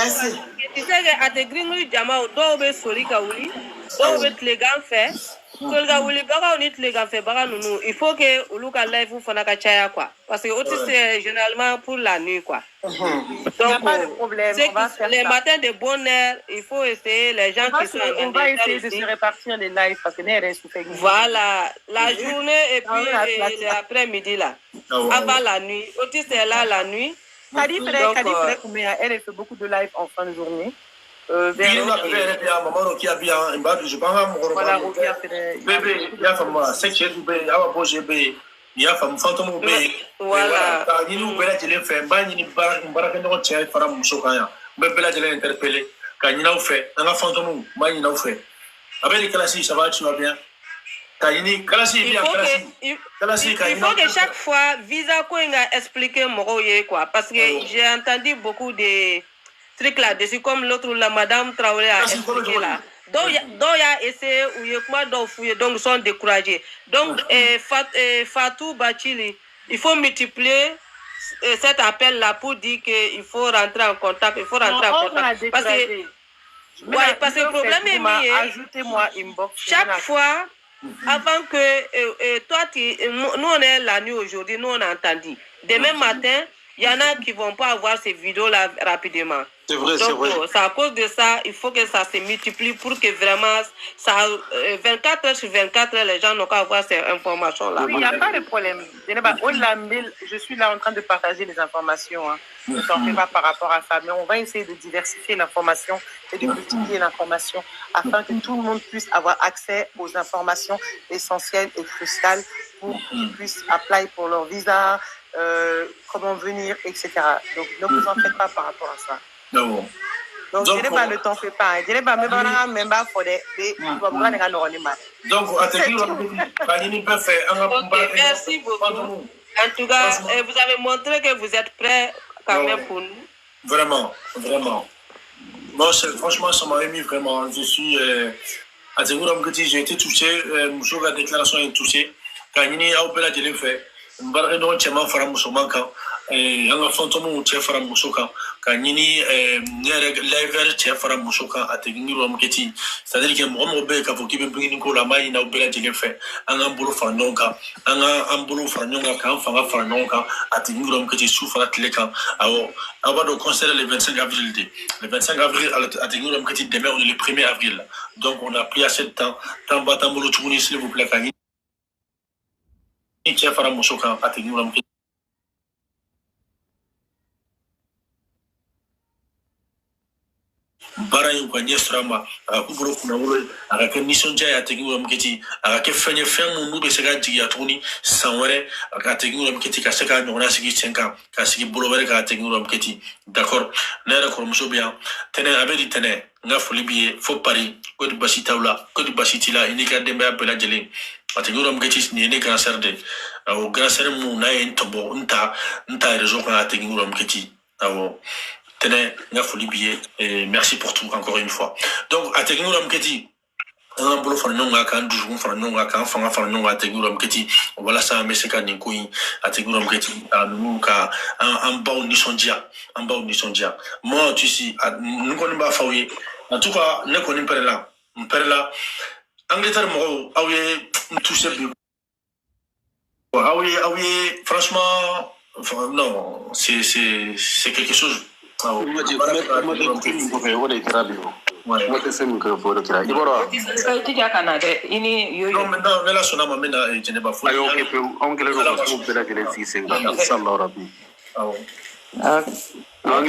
tu sais que ate gringi jama do be sori ka wuli, do be tlegan fait. Kolga wuli baka on tlegan fait baka nunu. Il faut que uluka live vous fana ka chaya quoi parce que c'est généralement pour la nuit quoi. Donc pas de problème, on va faire les matins de bonne heure, il faut essayer les gens qui sont on va essayer de se répartir les lives parce que n'est reste fait. Voilà, la journée et puis l'après-midi là. Avant la nuit, Otis est là la nuit. Kadi elle fait beaucoup de live en fin de journée. Il y a femme fantôme voilà ni nous bela jelen fait ba ni baraka no tien fara muso kanya be bela jelen interpeller ka ni na fait un fantôme ba ni na fait avec les classes ça va tu vas bien ka ni classe bien classe il faut que chaque fois visa ko nga expliquer moroye quoi parce que j'ai entendu beaucoup de truc là-dessus, comme l'autre, la madame Traoré a expliqué là. Donc, il y a essayé, donc ils sont découragés. Donc, Fatou Bachili, il faut multiplier cet appel-là pour dire qu'il faut rentrer en contact. Il faut rentrer en contact. Parce que le problème est mis. Ajoutez-moi inbox. Chaque fois, avant que toi, nous on est la nuit aujourd'hui, nous on a entendu. Demain matin, il y en a qui ne vont pas avoir ces vidéos-là rapidement. C'est vrai, c'est vrai. C'est à cause de ça, il faut que ça se multiplie pour que vraiment, 24 heures sur 24 heures, les gens n'ont qu'à avoir ces informations-là. Oui, il n'y a pas de problème. Je suis là en train de partager les informations. Hein. Ne t'en fais pas par rapport à ça. Mais on va essayer de diversifier l'information et de multiplier l'information afin que tout le monde puisse avoir accès aux informations essentielles et cruciales pour qu'ils puissent apply pour leur visa, comment venir, etc. Donc, ne vous en faites pas par rapport à ça. Non. Donc, je n'ai pas le temps, fait pas. Je n'ai pas même pas pour des. Donc, merci beaucoup. En tout cas, vous avez montré que vous êtes prêts quand même pour nous. Vraiment, vraiment. Moi, franchement, ça m'a ému vraiment. Je suis à j'ai été touché. La déclaration est touchée. Quand il y a opéra de l'effet, Barredo Chema Faramusoman, et un fantôme chef Faramusoka, quand il y a l'hiver chef Faramusoka à Teguro Mketi, c'est-à-dire que moi, mon bec, pour qu'il me bring la main à opéra de l'effet, un boulot Franonka, un boulot Franonka, un fanga Franonka, à Teguro Mketi souffre à Tlekan, avant de concert le 25 avril. Le 25 avril, à Teguro Mketi, demain, on est le 1er avril. Donc, on a pris assez de temps. Tant Batamolo Tunis, s'il vous plaît, chef Faramusoka, à Teguro Mketi. Bara yu kwa nyesrama akuburo kuna wolo akake mission jaya ategiwa mketi akake fenye femu nube sega jigi atuni sanwere akategiwa mketi kaseka nyona sigi chenka kasigi bulobere ka ategiwa mketi d'accord nera ko muso bien tene abedi tene nga folibiye fo pari ko di basitaula ko di basitila inika dembe apela jeli ategiwa mketi ni ne cancer de au cancer mu na entobo nta réseau ka ategiwa mketi awo tenez, et merci pour tout, encore une fois. Donc, à Tegnoura Mketi, on a un boulot fanonga, quand doujoun fanonga, quand fanga fanonga, à Tegnoura Mketi, voilà ça, mais c'est quand Ninkoui, à Tegnoura Mketi, à nous, un bao nisondia, un bao nisondia. Moi, tu sais, nous connaissons pas Faouye. En tout cas, nous connaissons pas là. Perla, Angleterre, moi, ah oui, tout ça, ah oui, franchement, non, c'est quelque chose. Mena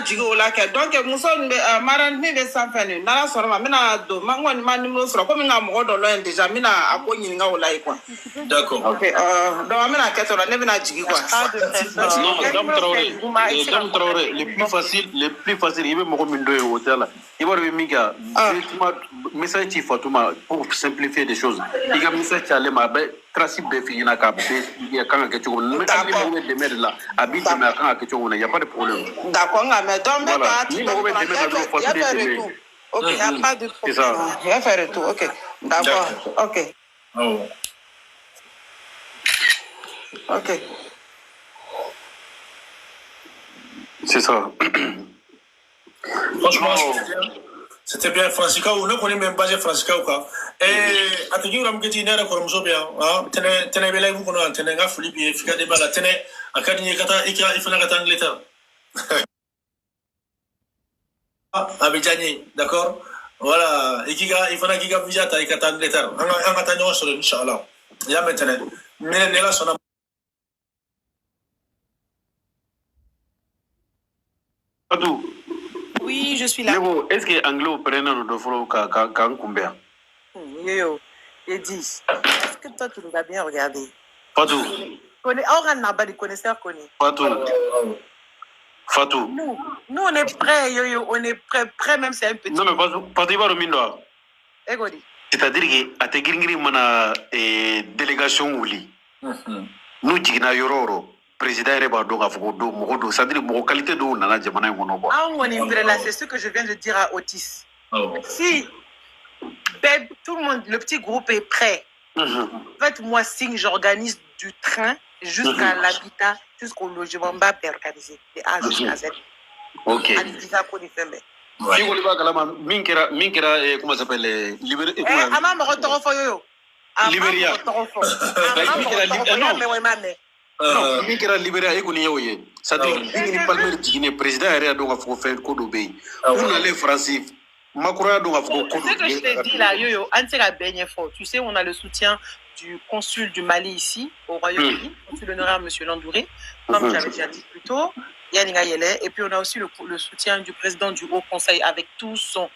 jigola ke donc muso maran ni de sanfani na soro mena do mangoni manimo soro ko minga mo do lo déjà mina akonyi nga ola quoi. D'accord. OK donc mena ke to la ne mena jigi quoi. Non, Dame Traoré, le plus facile, il veut me remettre au hôtel. Il va revenir à message qui Fatouma pour simplifier des choses. Il y a message qui allait ma tracé de finir la cap, il y a quand quelque chose. Nous avons des mères là, habite mais quand quelque chose, il n'y a pas de problème. D'accord, mais donc il y a pas de problème. Je vais faire tout. OK. D'accord. OK. OK. C'est ça. Franchement, c'était bien Francisca ou ne connaît même pas Francisca ou quoi. Et à te dire que tu n'es pas comme ça bien. Tenez belle vous qu'on tenez gaffe Philippe et fika de bala tenez à kadini kata ika il faut la kata Angleterre. Abidjani, d'accord. Voilà, et qui il faut la qui visa ta kata Angleterre. On va t'annoncer sur Inch'Allah. Ya maintenant. Mais les là sont Oui, je suis là. Est-ce que Anglo prenne le follow quand combien? Yo, il dit. Est-ce que toi tu nous as bien regardé? Pas tout. On n'a pas de connaisseurs connus. Pas tout. Fatou. Nous on est prêts, yo, on est prêts même c'est un petit. Non mais Fatou il va revenir. Egodi. C'est-à-dire que à te gringri mana délégation ouli. Nous jigna yororo. président yɛrɛ b'a dɔn k'a fɔ ko do mɔgɔ do c'est-à-dire mɔgɔ qualité dɔw nana jamana in kɔnɔ quoi. Ah, on est là, c'est ce que je viens de dire à Otis. Si tout le monde, le petit groupe est prêt, faites-moi signe, j'organise du train jusqu'à l'habitat, jusqu'au logement bas organisé, de A jusqu'à Z. Ok. Ouais. Comment ça s'appelle? Libéria. Non, min kɛra Libéria e kɔni y'o ye. C'est-à-dire Bingini Palmer jiginnen président yɛrɛ y'a dɔn k'a fɔ ko fɛn ko dɔ bɛ yen. U nalen Faransi, Macron y'a dɔn k'a fɔ ko ko dɔ bɛ yen. C'est ce que je t'ai dit là, Yo-Yo, tu sais, on a le soutien du consul du Mali ici, au Royaume-Uni, consul honoraire M. Landouré, comme j'avais déjà dit plus tôt, Yannick Ayele, et puis on a aussi le soutien du président du Haut Conseil avec tout son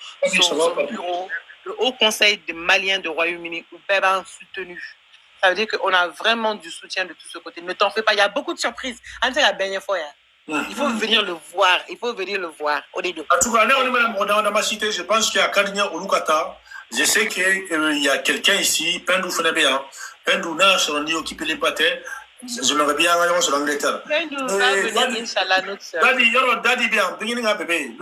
bureau, le Haut Conseil des Maliens du Royaume-Uni, où Béban soutenu. Ça veut dire qu'on a vraiment du soutien de tout ce côté. Ne t'en fais pas, il y a beaucoup de surprises. Il faut venir le voir. Il faut venir le voir. En tout cas, dans ma cité, je pense qu'il y a Kadigna Olukata. Je sais qu'il y a quelqu'un ici, Pendou Fenebea. Pendou n'a sur le occupé les pâtés. J'aimerais bien aller sur l'Angleterre. Daddy, bien, beginning à bébé,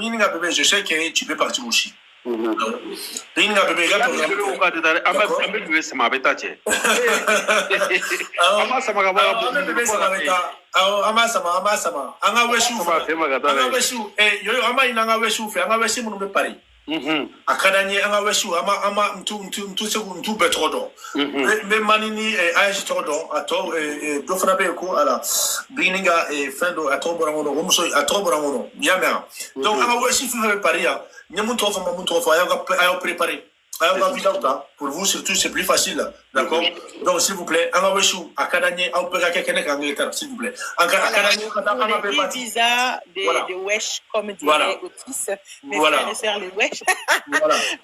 je sais que tu peux partir aussi. Beginning à bébé, akadanye anga wesu ama mtu se betrodo me manini age trodo ato do fana be ko ala bininga fendo ato borangono umso ato borangono yamea donc anga wesu fe paria nyamuntu ofa mamuntu ofa ayo préparer ayo vidauta pour vous surtout c'est plus facile, d'accord? Donc s'il vous plaît anga wesu akadanye au pega kekene ka Angleterre s'il vous plaît akadanye les visa de wesh comme dirait Otis, mes frères et sœurs les wesh.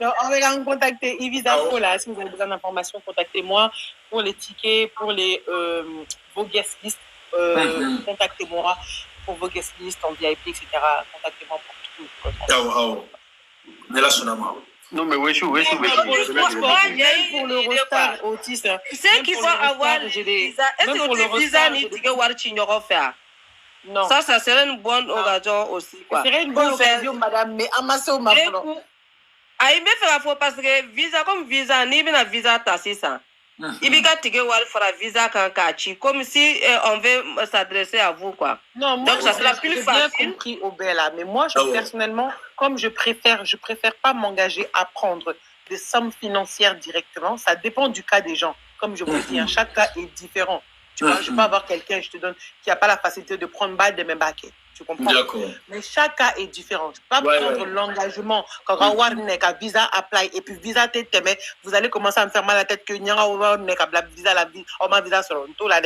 Donc on va en contacter Ivisa Kola si vous avez besoin d'informations, contactez-moi pour les tickets, pour les vos guest list, contactez-moi pour vos guest list en VIP, etc. Contactez-moi pour tout. Non, mais wesh. Pour le Rostar Otis. Ceux qui vont avoir le visa, est-ce que le visa n'est pas faire? Non. Ça serait une bonne occasion aussi. Ça serait une bonne occasion, madame, mais amassez au marron. Il me fait parce que visa comme visa, ni bien visa tassi ça. Il y a un visa comme si on veut s'adresser à vous, quoi. Non, moi, donc ça sera plus facile. J'ai bien compris, Obella, mais moi, personnellement, comme je préfère pas m'engager à prendre des sommes financières directement. Ça dépend du cas des gens. Comme je vous dis, chaque cas est différent. Tu vois, je peux avoir quelqu'un, je te donne, qui n'a pas la facilité de prendre balle de mes baquets. Tu comprends? Mais chaque cas est différent. Tu ne peux pas prendre l'engagement. Quand on a un visa apply et puis visa t'aimé, vous allez commencer à me faire mal à la tête que n'y a pas visa sur le tout là.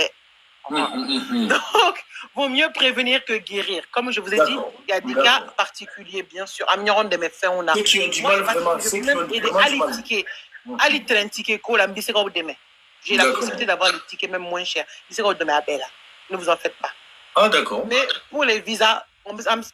Donc, vaut mieux prévenir que guérir. Comme je vous ai dit, il y a des cas particuliers, bien sûr. Amignon de mes faits, on a. J'ai la possibilité d'avoir les tickets même moins chers. Ne vous en faites pas. Ah, d'accord. Mais pour les visas,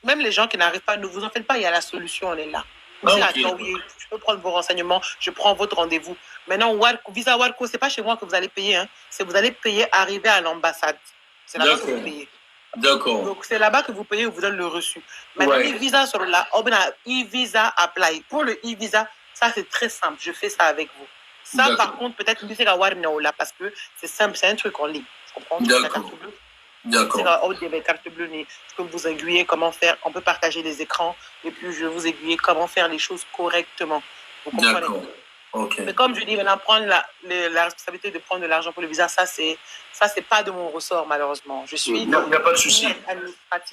même les gens qui n'arrivent pas, ne vous en faites pas, il y a la solution, on est là. Je peux prendre vos renseignements, je prends votre rendez-vous. Maintenant, Visa Warco, ce n'est pas chez moi que vous allez payer. C'est vous allez payer arriver à l'ambassade. C'est là-bas que vous payez. D'accord. Donc, c'est là-bas que vous payez, on vous donne le reçu. Maintenant, e-visa sur là, on a e-visa apply. Pour le e-visa, ça, c'est très simple. Je fais ça avec vous. Ça, par contre, peut-être que c'est là parce que c'est simple, c'est un truc en ligne. Tu comprends? D'accord. Des cartes bleues, je peux vous aiguiller comment faire. On peut partager les écrans et puis je vais vous aiguiller comment faire les choses correctement. Vous comprenez? D'accord. Okay. Mais comme je dis, maintenant, prendre la responsabilité de prendre de l'argent pour le visa, ça, c'est pas de mon ressort, malheureusement. Je suis. Il n'y a pas de souci. Il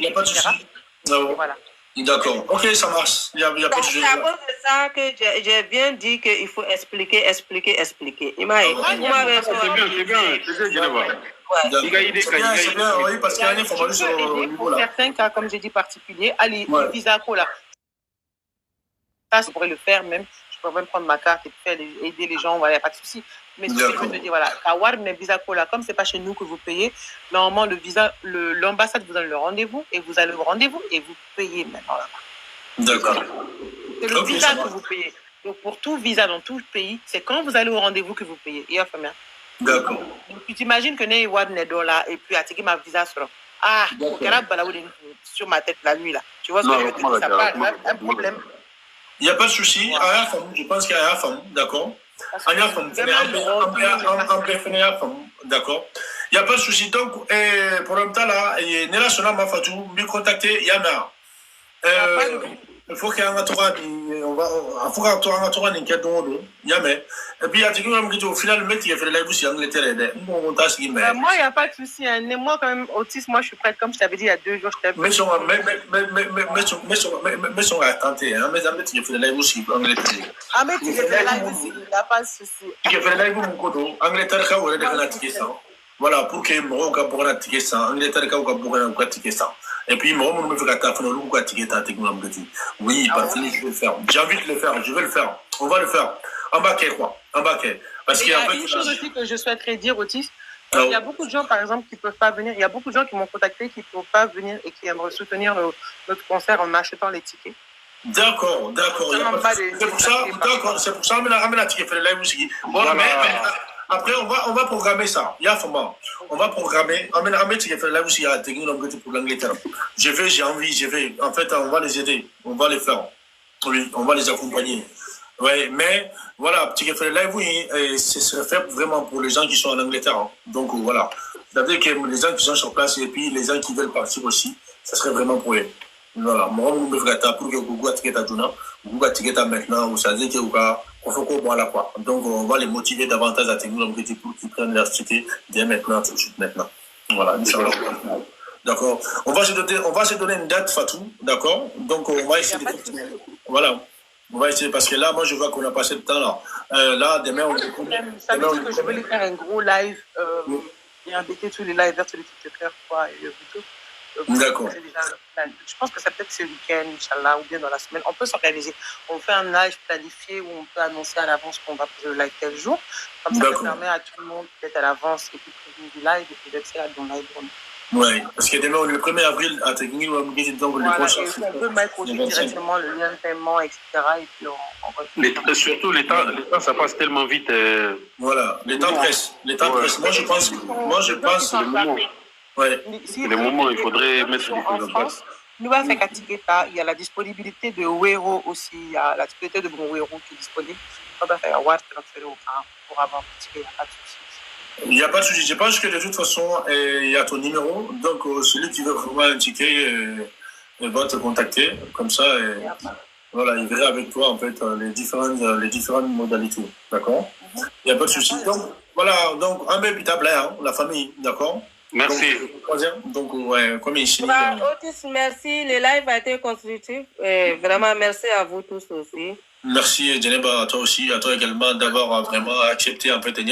n'y a pas de souci. Voilà. D'accord. Ok, ça marche. Il y a pas de souci. C'est à cause de ça que j'ai bien dit qu'il faut expliquer. Il m'a c'est bien. C'est bien, oui, parce qu'il y a une information sur le niveau là. Pour certains cas, comme j'ai dit, particuliers, allez, visa cola. Ça, je pourrais le faire même. Je pourrais même prendre ma carte et faire aider les gens, voilà, il n'y a pas de souci. Mais ce que je veux te dire, voilà, Kawar, mais visa cola, comme ce n'est pas chez nous que vous payez, normalement, l'ambassade vous donne le rendez-vous et vous allez au rendez-vous et vous payez maintenant là-bas. D'accord. C'est le visa que vous payez. Donc, pour tout visa dans tout pays, c'est quand vous allez au rendez-vous que vous payez. Et enfin, d'accord. Donc, tu t'imagines que Ney Wad Nedola et puis Atiki ma visa sur Ah, sur ma tête la nuit là. Tu vois ce que je veux dire? Ça pas un problème. Il n'y a pas de souci. Je pense qu'il y a un femme, d'accord. D'accord. Il n'y a pas de souci. Donc, pour le temps là, Nela Sona m'a fait tout, me contacter Yama. Il faut qu'il y ait un tour, on va, il faut qu'il y ait un tour, et puis, il y a au final, le mec qui a fait le live aussi en Angleterre. Moi, il n'y a pas de souci. Moi, quand même, autiste, moi, je suis prête. Comme je t'avais dit il y a 2 jours, je t'avais dit. Mais son attendez, hein, mais Ahmed qui a fait le live aussi en Angleterre. Ahmed qui a fait le live aussi, il n'y a pas de souci. Qui a fait le live mon codo, Angleterre, quand on a des tickets ça. Voilà, pour que moi, on a pour un ticket ça, Angleterre, quand on a pour un ticket ça. Et puis, moi, on me fait gâter, on a un ticket à oui, parce que je vais le faire. J'ai envie de le faire, je vais le faire. On va le faire. En baquet, quoi. En baquet. Parce qu'il y a une chose aussi que je souhaiterais dire, Otis. Il y a beaucoup de gens, par exemple, qui ne peuvent pas venir. Il y a beaucoup de gens qui m'ont contacté, qui ne peuvent pas venir et qui aimeraient soutenir notre concert en achetant les tickets. D'accord. C'est pour ça, on a ticket fait le live aussi. Bon, mais après, on va programmer ça. Il y a format. On va programmer. Ahmed qui a fait le live aussi à Technique pour l'Angleterre. J'ai envie. En fait, on va les aider. On va les faire. Oui, on va les accompagner. Oui, mais voilà, petit fait le live, oui, ce serait fait vraiment pour les gens qui sont en Angleterre. Hein. Donc voilà. C'est-à-dire que les gens qui sont sur place et puis les gens qui veulent partir aussi, ça serait vraiment pour eux. Voilà. Moi, je me fais pour que vous ticket à Duna, vous ticket à maintenant, vous savez que vous faut qu'on voit là quoi. Donc on va les motiver davantage à tenir pour qu'ils prennent leur ticket dès maintenant, tout de suite maintenant. Voilà, d'accord. On va se donner une date, Fatou, d'accord. Donc on va essayer de voilà. On va essayer parce que là, moi, je vois qu'on a passé le temps là. Là, demain, on est ça veut dire que je vais lui faire un gros live et inviter tous les liveurs, tous les TikTokers, quoi, et YouTube. D'accord. Je pense que ça peut être ce week-end, Inch'Allah, ou bien dans la semaine. On peut s'organiser. On fait un live planifié où on peut annoncer à l'avance qu'on va poser le live tel jour. Comme ça permet à tout le monde d'être à l'avance et puis prévenir du live et puis d'être là dans le live. Oui, parce que demain, le 1er avril, à Technique, on peut mettre aussi directement le lien de paiement, etc. Et puis surtout, les temps, ça passe tellement vite. Voilà, les temps pressent. Moi, je pense le moment. Ouais. Le moment, il faudrait mettre des choses en place. Nous, à Fekatiketa, il y a la disponibilité de Wero aussi. Il y a la disponibilité de bon Wero qui est disponible. Pour avoir un ticket, il n'y a pas de souci. Il n'y a pas de souci. Je pense que de toute façon, il y a ton numéro. Donc, celui qui veut avoir un ticket va te contacter. Comme ça, voilà, il verra avec toi en fait les différentes modalités. D'accord. Il n'y a pas de souci. Donc, voilà. Donc, un bébé table, la famille. D'accord. Merci. Donc, ouais, comme ici. Otis, merci. Le live a été constructif. Vraiment, merci à vous tous aussi. Merci, Djeneba, à toi aussi, à toi également d'avoir vraiment accepté. En fait, on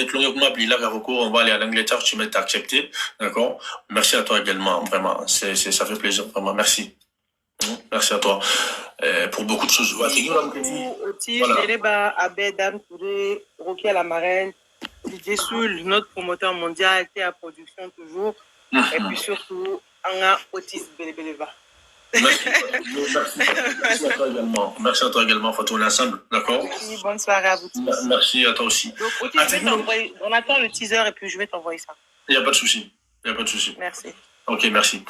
va aller à l'Angleterre, tu m'as accepté. D'accord? Merci à toi également, vraiment. Ça fait plaisir, vraiment. Merci. Merci à toi. Pour beaucoup de choses. Otis, Djeneba, Abed, Dame Touré, Rocky à la Marraine, Didier Soul, notre promoteur mondial, à production toujours. Et puis surtout, Anga Otis Belebeleva. Merci à toi également. Merci à toi également, Fatou, on est ensemble, d'accord? Oui, bonne soirée à vous tous. Merci à toi aussi. Donc, Otis, on attend le teaser et puis je vais t'envoyer ça. Il n'y a pas de souci. Merci. Ok, merci.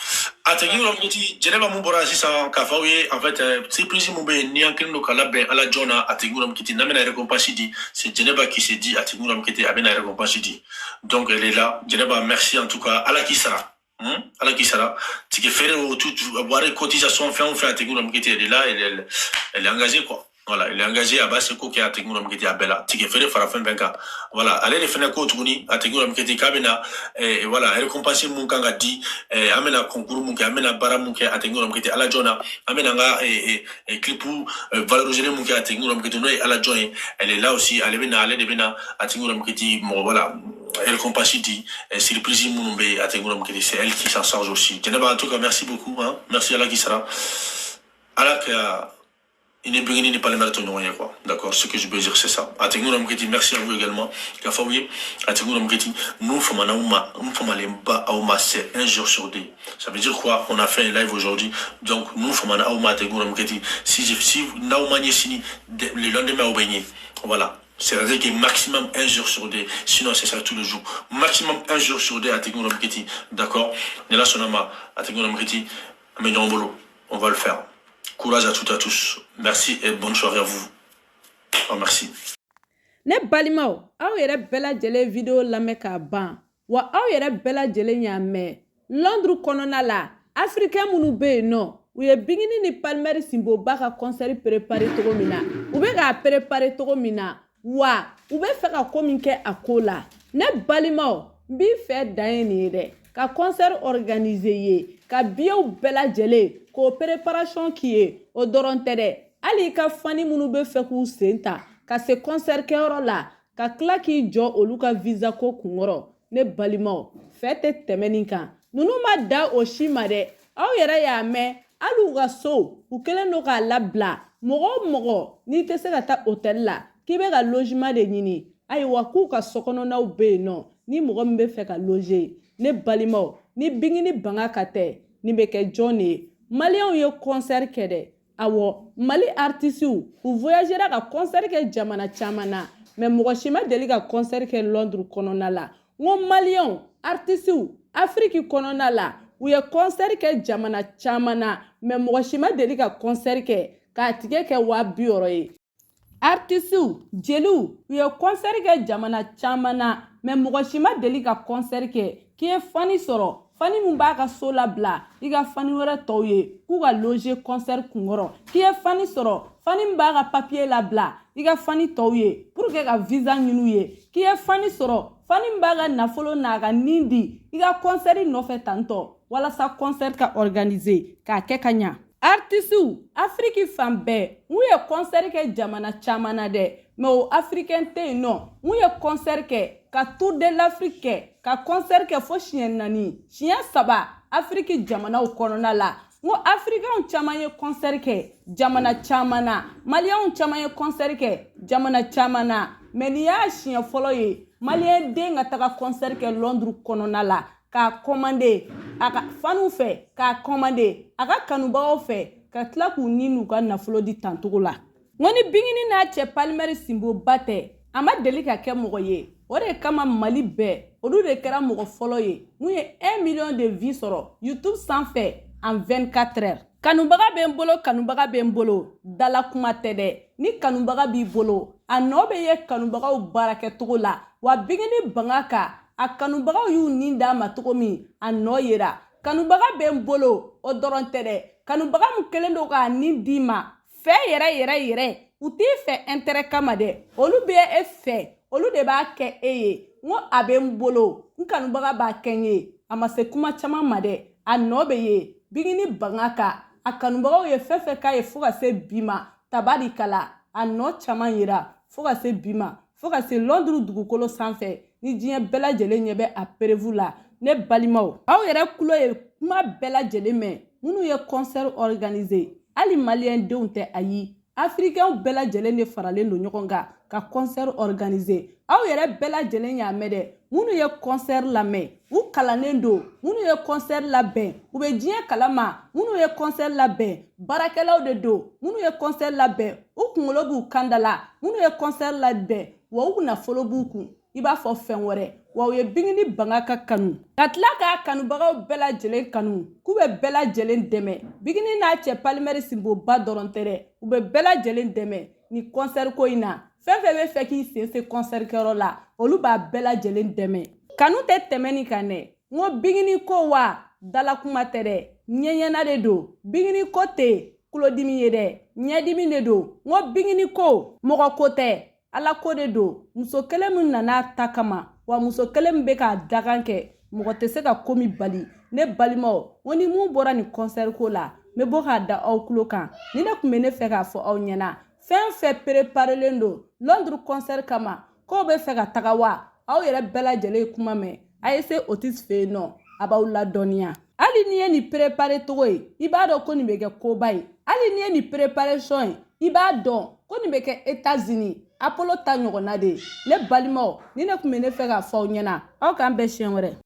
Ategi ngoti jeneba mumbora sisa kafawe en fait c'est plus mumbe ni ankendo kala ben ala jona ategi ngoti namena récompense dit c'est Jeneba qui s'est dit ategi ngoti amena récompense dit. Donc elle est là. Jeneba, merci en tout cas ala kisara. Alors qui sera tu que faire tout avoir une cotisation fait on fait à Technique qui est là elle est engagée quoi. Voilà, elle est engagée à base ko qui a Technique qui est à bella tu que faire farafin benka voilà aller les faire ko tuni à Technique qui est kabina et voilà récompenser mon kanga dit amena concours mon qui amena bara mon qui a Technique qui est à la jona amena nga et clip valoriser mon qui a Technique qui est à la join elle est là aussi elle est bien aller de bien à Technique qui est voilà elle compacité c'est le plaisir moumbe à Tengoulom que c'est elle qui s'en charge aussi. En tout cas merci beaucoup hein. Merci à la qui sera à la que il n'est pas le marathon quoi. D'accord, ce que je veux dire c'est ça. À Tengoulom que merci à vous également. Kafaouye à Tengoulom que nous sommes Aouma c'est un jour sur deux. Ça veut dire quoi? On a fait un live aujourd'hui. Donc nous sommes Aouma Tengoulom que si Naouma Niesini le lendemain au baigné. Voilà. C'est-à-dire que maximum 1 jour sur 2, sinon c'est ça tous les jours. Maximum 1 jour sur 2 à Tekno Namketi. D'accord? Nela Sonama, à Tekno Namketi, Bolo. On va le faire. Courage à toutes et à tous. Merci et bonne soirée à vous. Oh, merci. Ne balimao, aw yere bela jele video lame ka ban. Wa aw yere bela jele nyame. Londres konona la, Africain munu be no. Ou ye bingini ni Palmer Simbo baka concert préparé togo mina. Ou be ka préparé togo mina. Wa, ou be fe ka kominke akola. Ne balimao, bi fe daye ni de. Ka concert organisé ye. Ka biyo bela jele. Ko préparation ki ye. O doron tere. Ali ka fani munu be fe ku senta. Ka se concert ke yɔrɔ la. Ka kila k'i jɔ olu ka visa ko kunkɔrɔ. Ne balimao, fete tɛmɛni kan. Nunu ma da o si ma dɛ. Aw yɛrɛ y'a mɛn. Alu ka so, u kelen do k'a labila. Mɔgɔ o mɔgɔ, n'i tɛ se ka taa hôtel la, k'i bɛ ka logement de ɲini. Ayiwa, k'u ka sokɔnɔnaw bɛ yen nɔ. Ni mɔgɔ min bɛ fɛ ka loger, ne balimaw, ni bingini banga ka tɛ, nin bɛ kɛ jɔn de ye. Maliyɛnw ye concert kɛ dɛ. Awɔ, Mali artistes u voyagera ka concert kɛ jamana caman na. Mais mɔgɔ si ma deli ka concert kɛ Londres kɔnɔna la. N ko maliyɛnw, artistes Afrique kɔnɔna la. U ye concert kɛ jamana caman na. Mais mɔgɔ si ma deli ka concert kɛ k'a tigɛ kɛ 200 ye. Artistes jeliw u ye concert kɛ jamana caman na. Mais mɔgɔ si ma deli ka concert kɛ k'i ye fani sɔrɔ. Fani mun b'a ka so labila i ka fani wɛrɛ tɔw ye k'u ka loger concert kunkɔrɔ. K'i ye fani sɔrɔ, fani mun b'a ka papier labila i ka fani tɔw ye pour que ka visa ɲini u ye. K'i ye fani sɔrɔ, fani mun b'a ka nafolo n'a ka nin di i ka concert nɔfɛ tantɔ walasa concert ka organiser k'a kɛ ka ɲa. Artistes Afrique fan bɛɛ n'u ye concert kɛ jamana caman na dɛ. Mais o africain tɛ yen nɔ n'u ye concert kɛ ka tour de l'Afrique kɛ ka concert kɛ fo siɲɛ 4 siɲɛ 3 Afrique jamanaw kɔnɔna la. N ko africains caman ye concert kɛ jamana caman na. Maliyɛnw caman ye concert kɛ jamana caman na. Mais nin y'a siɲɛ fɔlɔ ye maliyɛn den ka taga concert kɛ Londres kɔnɔna la. K'a commander a ka faniw fɛ, k'a commander a ka kanubagaw fɛ, ka tila k'u ni n'u ka nafolo di tantogo la. N ko ni bingini n'a cɛ Palmer Simbo ba tɛ, a ma deli ka kɛ mɔgɔ ye. O de kama Mali bɛɛ, olu de kɛra mɔgɔ fɔlɔ ye. N'u ye 1 million de vues sɔrɔ YouTube sanfɛ en 24 heures. Kanubaga bɛ n bolo, kanubaga bɛ n bolo. Dala kuma tɛ dɛ. Ni kanubaga b'i bolo, a nɔ bɛ ye kanubagaw baarakɛtogo la. Wa bingini banga kan. A kanubagaw y'u nin d'a ma togo min a nɔ yera. Kanubaga bɛ n bolo o dɔrɔn tɛ dɛ. Kanubaga mun kelen do k'a nin d'i ma fɛ yɛrɛ u t'i fɛ intérêt kama dɛ. Olu bɛ e fɛ, olu de b'a kɛ e ye. N ko a bɛ n bolo, n kanubaga b'a kɛ n ye. A ma se kuma caman ma dɛ. A nɔ bɛ ye bingini banga kan. A kanubagaw ye fɛn fɛn k'a ye fo ka se bi ma. Tabarikala a nɔ caman yera fo ka se bi ma. Fo ka se Londres dugukolo sanfɛ. Ni diɲɛ bɛɛ lajɛlen ɲɛ bɛ a prévu la. Ne balimaw, aw yɛrɛ kulo ye kuma bɛɛ lajɛlen mɛn. Minnu ye concert organiser. Hali maliyɛn denw tɛ ayi. Africains bɛɛ lajɛlen de faralen don ɲɔgɔn kan ka concert organiser. Aw yɛrɛ bɛɛ lajɛlen y'a mɛn dɛ. Minnu ye concert lamɛn, u kalannen don. Minnu ye concert labɛn, u bɛ diɲɛ kalama. Minnu ye concert labɛn, baarakɛlaw de don. Minnu ye concert labɛn, u kunkolo b'u kan da la. Minnu ye concert labɛn, wa u nafolo b'u kun. I b'a fɔ fɛn wɛrɛ. Wa u ye bingini banga ka kanu. Ka tila k'a kanubagaw bɛɛ lajɛlen kanu. K'u bɛ bɛɛ lajɛlen dɛmɛ. Bingini n'a cɛ Palmer Simbo ba dɔrɔn tɛ dɛ. U bɛ bɛɛ lajɛlen dɛmɛ ni concert ko in na. Fɛn fɛn bɛ fɛ k'i sense concert kɛyɔrɔ la, olu b'a bɛɛ lajɛlen dɛmɛ. Kanu tɛ tɛmɛni kan dɛ. N ko bingini ko wa dala kuma tɛ dɛ. Ɲɛɲɛna de don. Bingini ko tɛ kulodimi ye dɛ. Ɲɛdimi de don. N ko bingini ko mɔgɔ ko tɛ. Ala ko de don. Muso kelen min nana ta kama, wa muso kelen min bɛ k'a dagan kɛ, mɔgɔ tɛ se ka ko min bali. Ne balimaw, n ni mun bɔra ni concert ko la, n bɛ bɔ k'a da aw tulo kan. Ni ne tun bɛ ne fɛ k'a fɔ aw ɲɛna, fɛn fɛn préparelen don Londres concert kama, k'o bɛ fɛ ka taga wa, aw yɛrɛ bɛɛ lajɛlen ye kuma mɛn. A ye se Otis fɛ yen nɔ, a b'aw ladɔnniya. Hali n'i ye nin préparer togo ye, i b'a dɔn ko nin bɛ kɛ koba ye. Hali n'i ye nin préparation ye, i b'a dɔn ko nin bɛ kɛ États-Unis. Apollo ta ɲɔgɔnna de. Ne balimaw, ni ne tun bɛ ne fɛ k'a fɔ aw ɲɛna, aw k'an bɛn siɲɛ wɛrɛ.